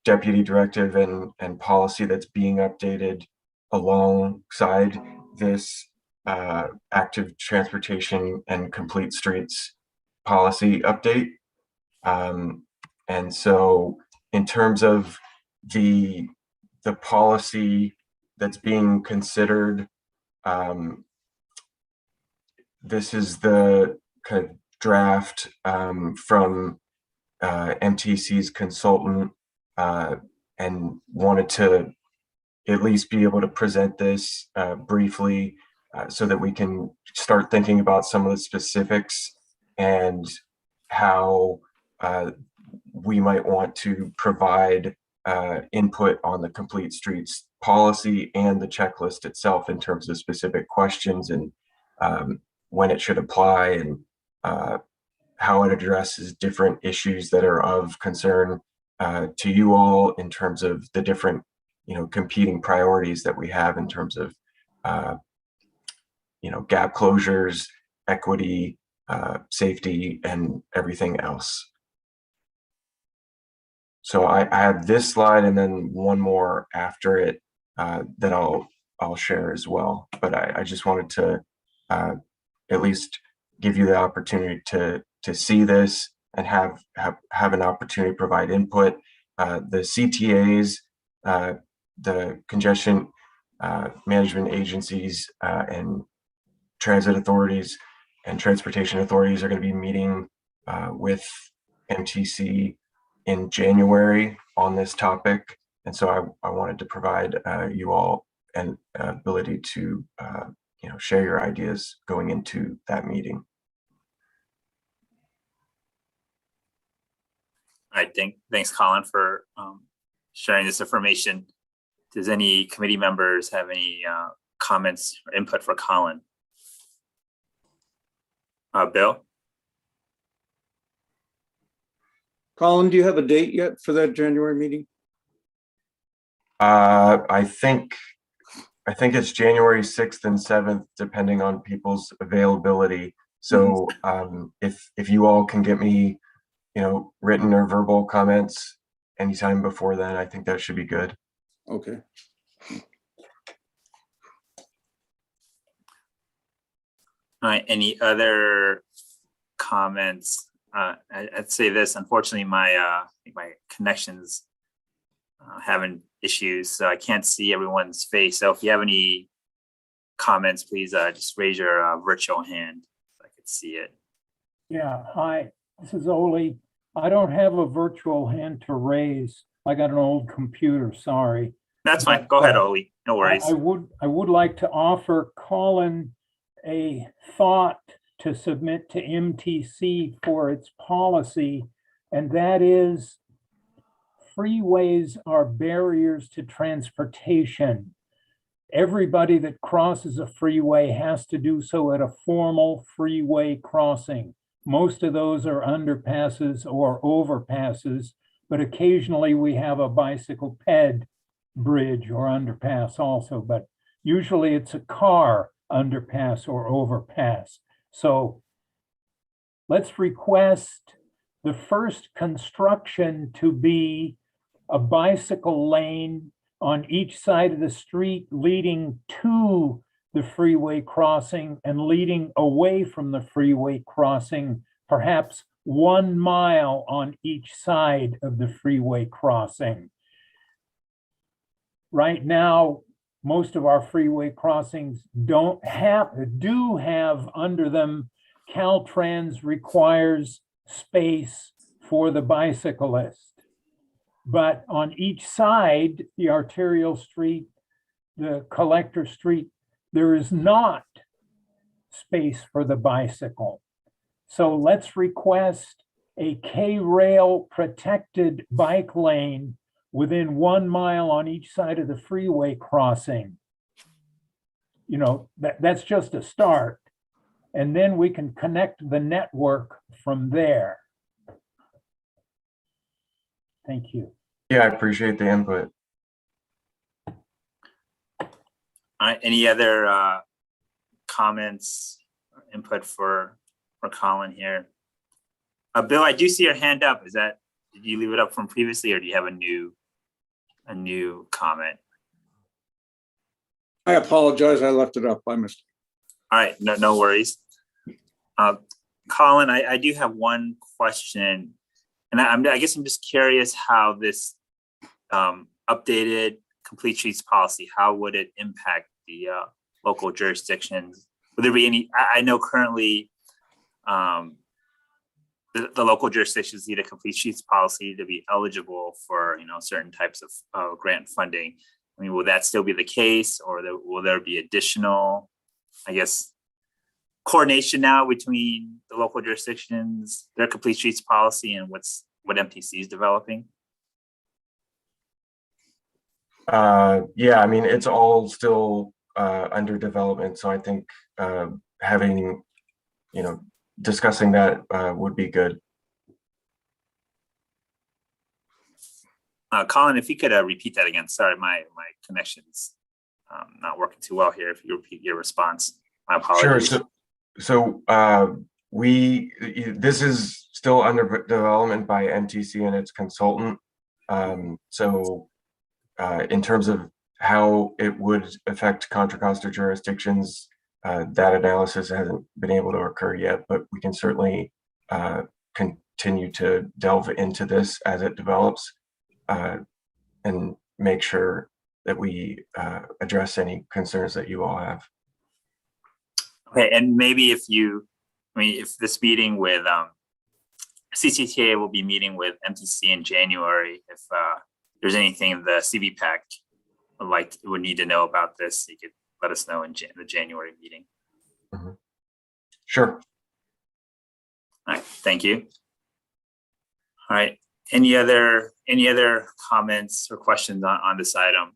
deputy directive and policy that's being updated alongside this active transportation and complete streets policy update. And so in terms of the policy that's being considered, this is the kind of draft from MTC's consultant, and wanted to at least be able to present this briefly so that we can start thinking about some of the specifics and how we might want to provide input on the complete streets policy and the checklist itself in terms of specific questions and when it should apply and how it addresses different issues that are of concern to you all in terms of the different, competing priorities that we have in terms of, gap closures, equity, safety, and everything else. So I have this slide and then one more after it that I'll share as well. But I just wanted to at least give you the opportunity to see this and have an opportunity to provide input. The CTAs, the congestion management agencies, and transit authorities and transportation authorities are going to be meeting with MTC in January on this topic. And so I wanted to provide you all an ability to share your ideas going into that meeting. All right, thanks, Colin, for sharing this information. Does any committee members have any comments or input for Colin? Bill? Colin, do you have a date yet for that January meeting? I think it's January 6th and 7th, depending on people's availability. So if you all can get me, written or verbal comments anytime before then, I think that should be good. Okay. All right, any other comments I'd say this, unfortunately, my connection's having issues, so I can't see everyone's face. So if you have any comments, please just raise your virtual hand so I could see it. Yeah, hi, this is Oli. I don't have a virtual hand to raise. I got an old computer, sorry. That's fine. Go ahead, Oli. No worries. I would like to offer Colin a thought to submit to MTC for its policy, and that is freeways are barriers to transportation. Everybody that crosses a freeway has to do so at a formal freeway crossing. Most of those are underpasses or overpasses, but occasionally we have a bicycle ped bridge or underpass also, but usually it's a car underpass or overpass. So let's request the first construction to be a bicycle lane on each side of the street leading to the freeway crossing and leading away from the freeway crossing, perhaps 1 mile on each side of the freeway crossing. Right now, most of our freeway crossings do have under them, Caltrans requires space for the bicyclist. But on each side, the arterial street, the collector street, there is not space for the bicycle. So let's request a K-rail protected bike lane within 1 mile on each side of the freeway crossing. You know, that's just a start. And then we can connect the network from there. Thank you. Yeah, I appreciate the input. All right, any other comments or input for Colin here? Bill, I do see your hand up. Did you leave it up from previously, or do you have a new comment? I apologize. I left it up. I missed it. All right, no worries. Colin, I do have one question, and I guess I'm just curious how this updated complete streets policy, how would it impact the local jurisdictions? Would there be any? I know currently the local jurisdictions need a complete streets policy to be eligible for certain types of grant funding. I mean, will that still be the case, or will there be additional, I guess, coordination now between the local jurisdictions, their complete streets policy, and what MTC is developing? Yeah, I mean, it's all still under development. So I think having, discussing that would be good. Colin, if you could repeat that again. Sorry, my connection's not working too well here. If you repeat your response, my apologies. Sure. So this is still under development by MTC and its consultant. So in terms of how it would affect Contra Costa jurisdictions, that analysis hasn't been able to occur yet, but we can certainly continue to delve into this as it develops and make sure that we address any concerns that you all have. Okay, and maybe if this meeting with CCTA will be meeting with MTC in January, if there's anything the CVPAC would need to know about this, you could let us know in the January meeting. Mm-hmm. Sure. All right, thank you. All right, any other comments or questions on this item?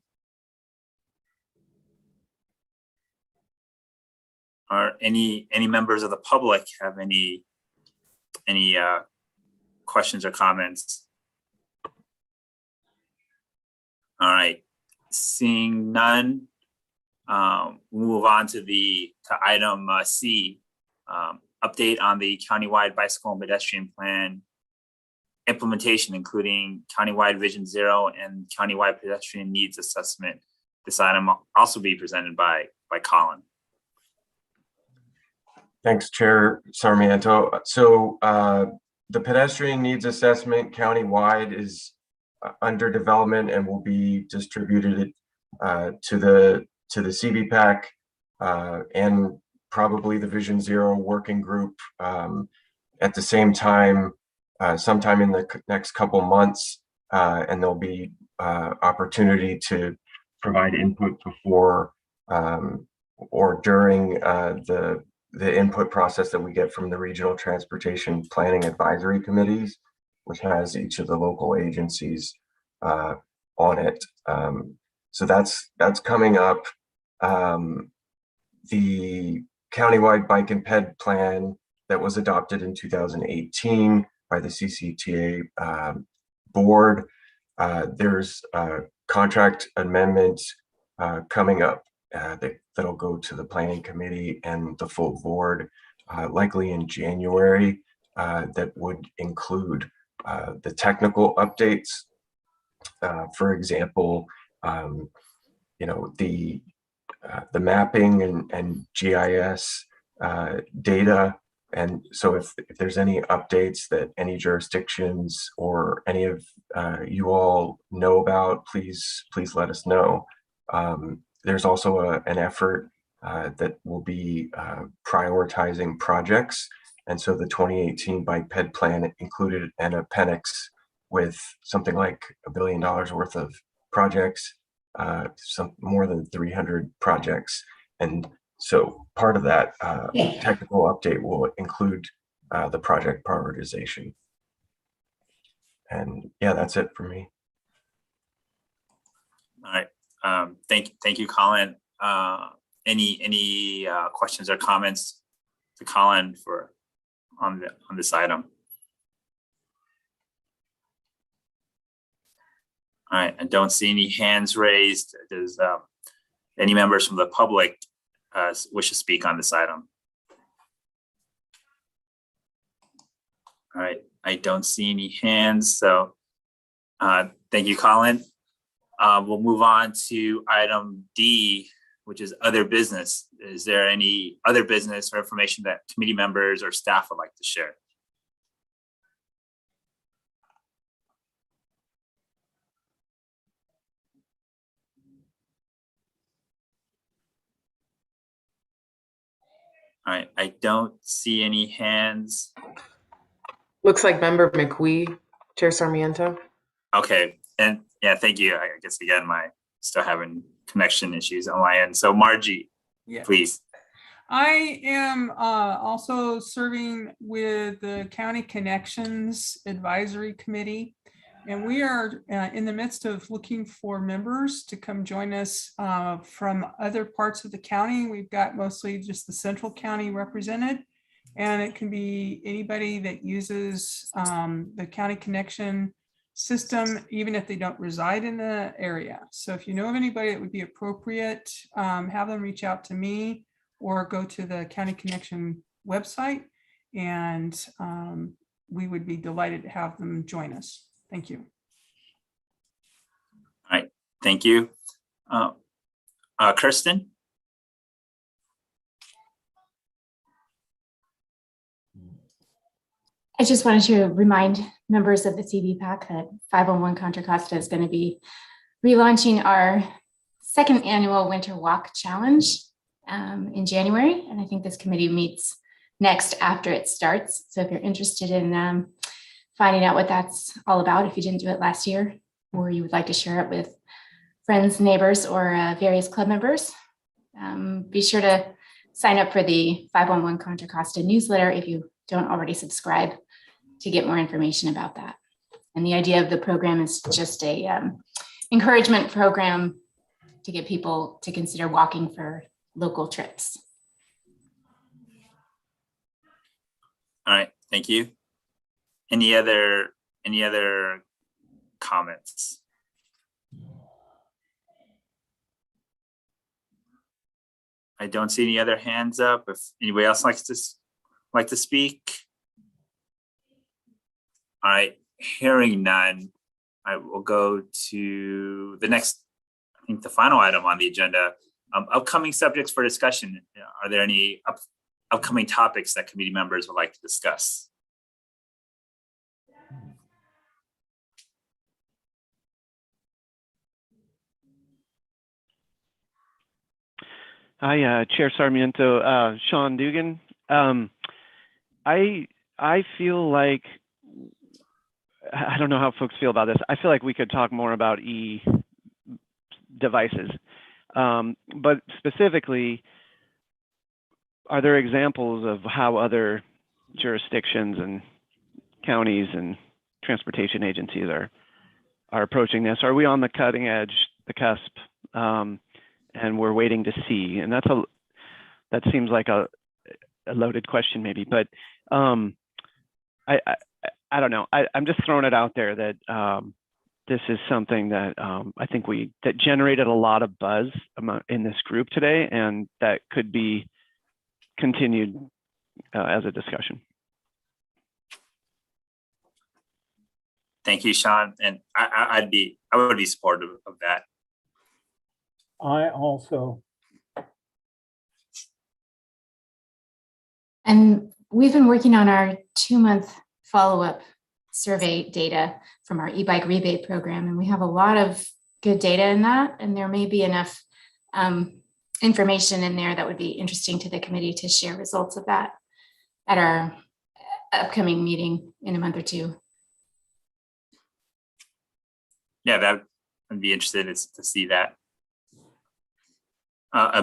Or any members of the public have any questions or comments? All right, seeing none, we'll move on to item C, update on the Countywide Bicycle and Pedestrian Plan implementation, including Countywide Vision Zero and Countywide Pedestrian Needs Assessment. This item will also be presented by Colin. Thanks, Chair Sarmiento. So the pedestrian needs assessment countywide is under development and will be distributed to the CBPAC and probably the Vision Zero working group at the same time, sometime in the next couple months, and there'll be opportunity to provide input before or during the input process that we get from the Regional Transportation Planning Advisory Committees, which has each of the local agencies on it. So that's coming up. The Countywide Bike and Ped Plan that was adopted in 2018 by the CCTA board. There's a contract amendment coming up that'll go to the planning committee and the full board likely in January that would include the technical updates. For example, the mapping and GIS data. And so if there's any updates that any jurisdictions or any of you all know about, please let us know. There's also an effort that will be prioritizing projects. And so the 2018 Bike Ped Plan included an appendix with something like $1 billion worth of projects, some more than 300 projects. And so part of that technical update will include the project prioritization. And yeah, that's it for me. All right. Thank you, Colin. Any questions or comments to Colin on this item? All right, I don't see any hands raised. Does any members from the public wish to speak on this item? All right, I don't see any hands, so thank you, Colin. We'll move on to item D, which is other business. Is there any other business or information that committee members or staff would like to share? All right, I don't see any hands. Looks like member McWee, Chair Sarmiento. Okay, and yeah, thank you. I guess again, still having connection issues on my end. So Margie, please. I am also serving with the County Connections Advisory Committee, and we are in the midst of looking for members to come join us from other parts of the county. We've got mostly just the central county represented, and it can be anybody that uses the County Connection system, even if they don't reside in the area. So if you know of anybody that would be appropriate, have them reach out to me or go to the County Connection website, and we would be delighted to have them join us. Thank you. All right, thank you. Kirsten? I just wanted to remind members of the CBPAC that 501 Contra Costa is going to be relaunching our second annual Winter Walk Challenge in January. And I think this committee meets next after it starts. So if you're interested in finding out what that's all about, if you didn't do it last year, or you would like to share it with friends, neighbors, or various club members, be sure to sign up for the 511 Contra Costa newsletter if you don't already subscribe to get more information about that. And the idea of the program is just a encouragement program to get people to consider walking for local trips. All right, thank you. Any other comments? I don't see any other hands up. If anybody else likes to speak. All right, hearing none, I will go to the next, I think the final item on the agenda, upcoming subjects for discussion. Are there any upcoming topics that committee members would like to discuss? Hi, Chair Sarmiento, Sean Dugan. I feel like, I don't know how folks feel about this. I feel like we could talk more about devices, but specifically, are there examples of how other jurisdictions and counties and transportation agencies are approaching this? Are we on the cutting edge, the cusp, and we're waiting to see? And that seems like a loaded question, maybe, but I don't know. I'm just throwing it out there that this is something that I think that generated a lot of buzz in this group today, and that could be continued as a discussion. Thank you, Sean. And I would be supportive of that. I also. And we've been working on our 2-month follow-up survey data from our e-bike rebate program, and we have a lot of good data in that, and there may be enough information in there that would be interesting to the committee to share results of that at our upcoming meeting in a month or two. Yeah, that I'd be interested to see that.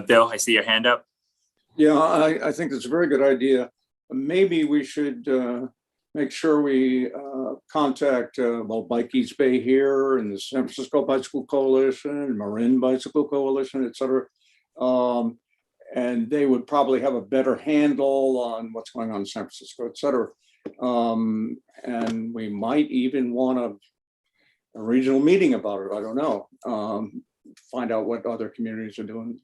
Bill, I see your hand up. Yeah, I think it's a very good idea. Maybe we should make sure we contact Bike East Bay here and the San Francisco Bicycle Coalition, Marin Bicycle Coalition, et cetera. And they would probably have a better handle on what's going on in San Francisco, et cetera. And we might even want a regional meeting about it. I don't know. Find out what other communities are doing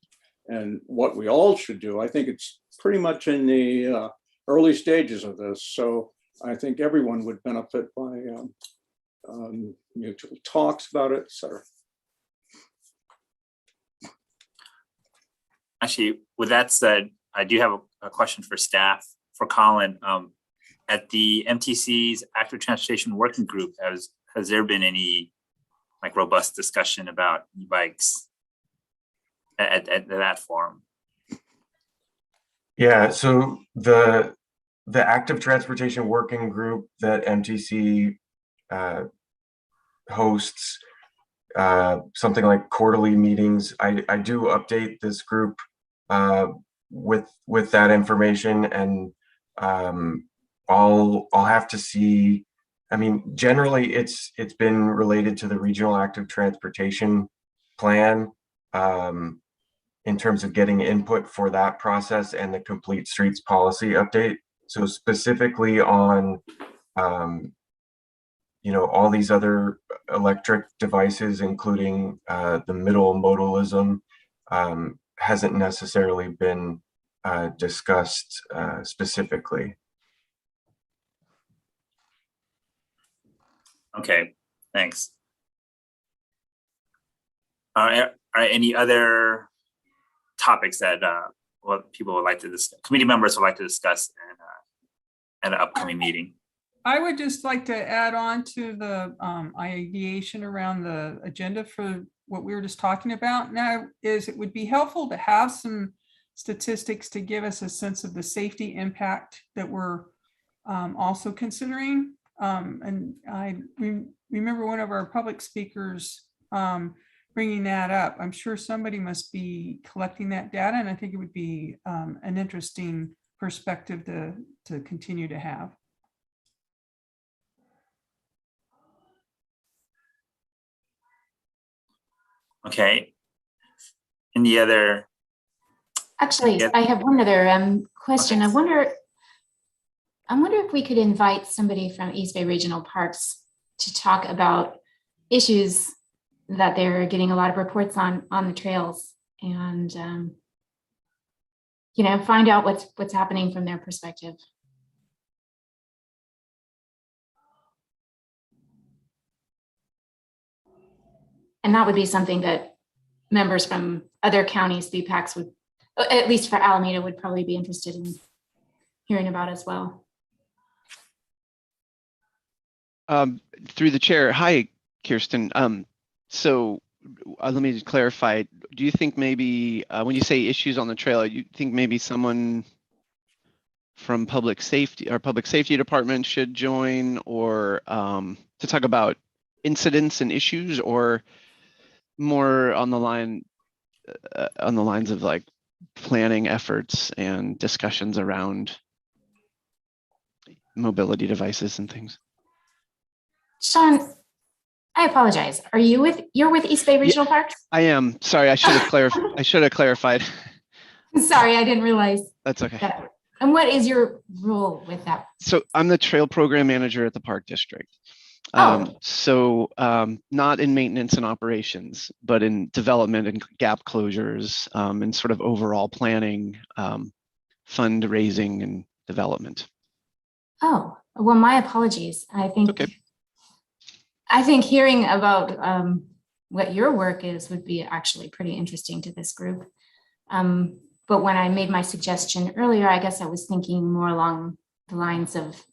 and what we all should do. I think it's pretty much in the early stages of this. So I think everyone would benefit by mutual talks about it, et cetera. Actually, with that said, I do have a question for staff, for Colin. At the MTC's Active Transportation Working Group, has there been any like robust discussion about e-bikes at that forum? Yeah, so the Active Transportation Working Group that MTC hosts something like quarterly meetings. I do update this group with that information, and I'll have to see. I mean, generally it's been related to the Regional Active Transportation Plan in terms of getting input for that process and the Complete Streets policy update. So specifically on all these other electric devices, including the middle modalism, hasn't necessarily been discussed specifically. Okay, thanks. Are any other topics that what people would like to discuss, committee members would like to discuss at an upcoming meeting? I would just like to add on to the ideation around the agenda for what we were just talking about now is it would be helpful to have some statistics to give us a sense of the safety impact that we're also considering. And I remember one of our public speakers bringing that up. I'm sure somebody must be collecting that data, and I think it would be an interesting perspective to continue to have. Okay. Any other? Actually, I have one other question. Okay. I wonder if we could invite somebody from East Bay Regional Parks to talk about issues that they're getting a lot of reports on the trails, and find out what's happening from their perspective. And that would be something that members from other counties, BPACs would, at least for Alameda, would probably be interested in hearing about as well. Through the chair, hi, Kirsten. So let me just clarify. Do you think maybe when you say issues on the trail, you think maybe someone from public safety or public safety department should join, or to talk about incidents and issues, or more on the lines of like planning efforts and discussions around mobility devices and things? Sean, I apologize. You're with East Bay Regional Parks? I am. Sorry, I should have clarified. Sorry, I didn't realize That's okay. that. And what is your role with that? So I'm the trail program manager at the park district. Oh. Not in maintenance and operations, but in development and gap closures, and sort of overall planning, fundraising and development. Oh, well, my apologies. Okay. I think hearing about what your work is would be actually pretty interesting to this group. But when I made my suggestion earlier, I guess I was thinking more along the lines of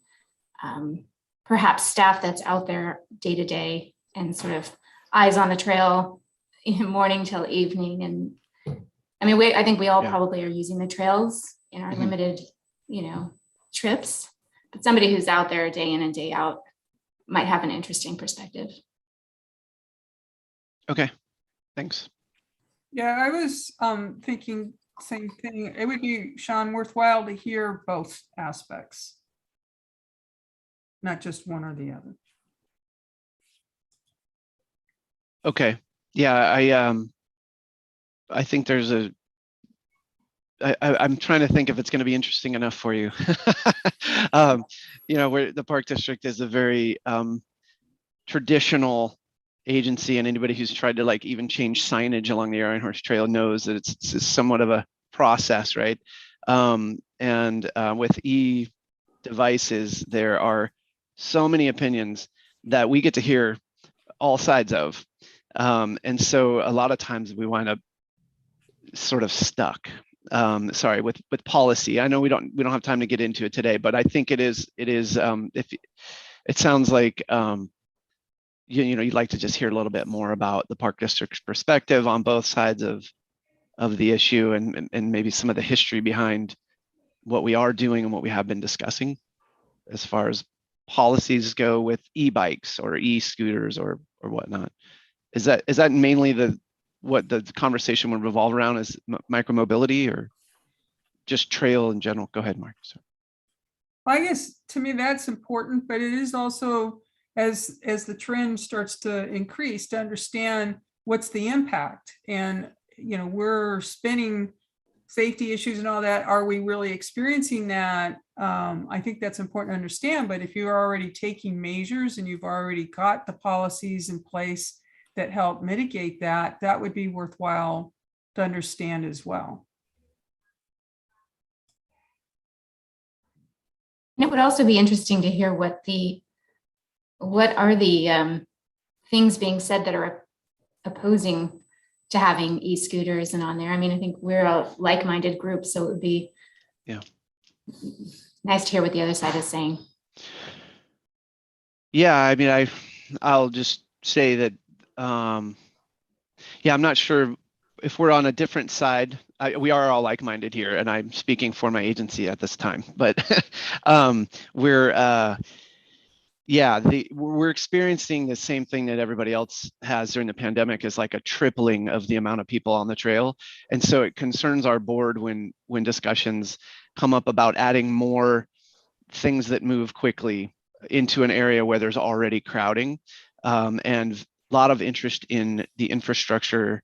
perhaps staff that's out there day to day and sort of eyes on the trail morning till evening. And I mean, I think we all probably are using the trails in our limited, trips, but somebody who's out there day in and day out might have an interesting perspective. Okay, thanks. Yeah, I was thinking same thing. It would be, Sean, worthwhile to hear both aspects, not just one or the other. Okay. Yeah, I think there's I'm trying to think if it's going to be interesting enough for you. Where the park district is a very traditional agency, and anybody who's tried to like even change signage along the Iron Horse Trail knows that it's somewhat of a process, right? With e-devices, there are so many opinions that we get to hear all sides of. And so a lot of times we wind up sort of stuck. With policy. I know we don't have time to get into it today, but I think it is if it sounds like you'd like to just hear a little bit more about the park district's perspective on both sides of the issue, and maybe some of the history behind what we are doing and what we have been discussing as far as policies go with e-bikes or e-scooters or whatnot. Is that mainly what the conversation would revolve around, is micromobility or just trail in general? Go ahead, Mark. Sorry. I guess to me that's important, but it is also, as the trend starts to increase, to understand what's the impact. And we're spinning safety issues and all that. Are we really experiencing that? I think that's important to understand. But if you're already taking measures and you've already got the policies in place that help mitigate that, that would be worthwhile to understand as well. And it would also be interesting to hear what are the things being said that are opposing to having e-scooters and on there. I mean, I think we're a like-minded group, so it would be nice to hear what the other side is saying. Yeah, I mean, I'll just say that I'm not sure if we're on a different side. We are all like-minded here, and I'm speaking for my agency at this time, but we're experiencing the same thing that everybody else has during the pandemic, is like a tripling of the amount of people on the trail. And so it concerns our board when discussions come up about adding more things that move quickly into an area where there's already crowding, and a lot of interest in the infrastructure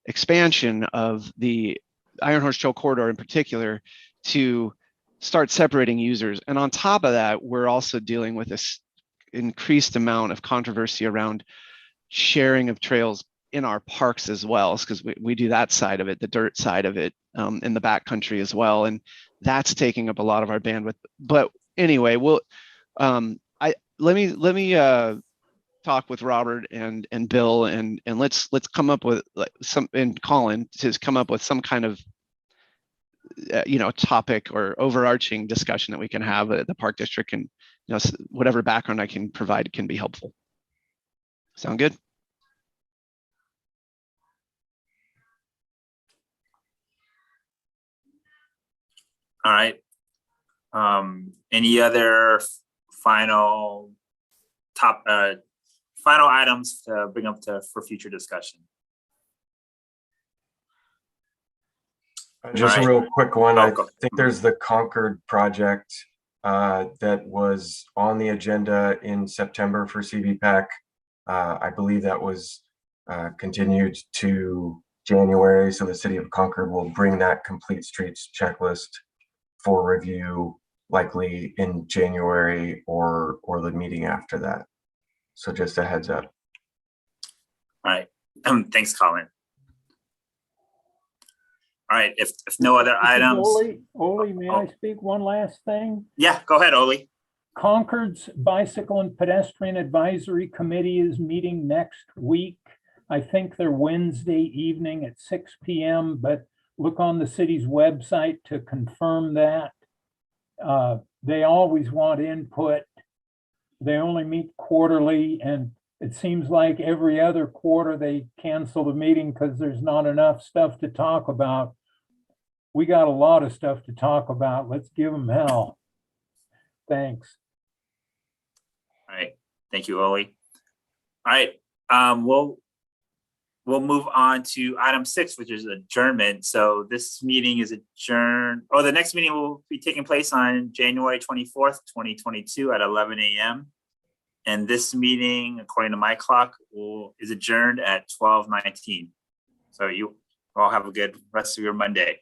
expansion of the Iron Horse Trail corridor in particular, to start separating users. And on top of that, we're also dealing with this increased amount of controversy around sharing of trails in our parks as well, because we do that side of it, the dirt side of it, in the backcountry as well, and that's taking up a lot of our bandwidth. But anyway, let me talk with Robert and Bill, and let's come up with and Colin to come up with some kind of topic or overarching discussion that we can have at the park district, and whatever background I can provide can be helpful. Sound good? All right. Any other final final items to bring up for future discussion? Just All a right. real quick one. Oh, I go. think there's the Concord project that was on the agenda in September for CBPAC. I believe that was continued to January. So the city of Concord will bring that complete streets checklist for review, likely in January or the meeting after that. So just a heads up. All right. Thanks, Colin. All right. If no other This is items. Ole, may I speak one last thing? Yeah, go ahead, Ole. Concord's Bicycle and Pedestrian Advisory Committee is meeting next week. I think they're Wednesday evening at 6 p.m., but look on the city's website to confirm that. They always want input. They only meet quarterly, and it seems like every other quarter they cancel the meeting because there's not enough stuff to talk about. We got a lot of stuff to talk about. Let's give them hell. Thanks. All right. Thank you, Ole. All right. We'll move on to item 6, which is adjournment. So this meeting is adjourned. The next meeting will be taking place on January 24th, 2022 at 11 a.m. And this meeting, according to my clock, is adjourned at 12:19. So you all have a good rest of your Monday.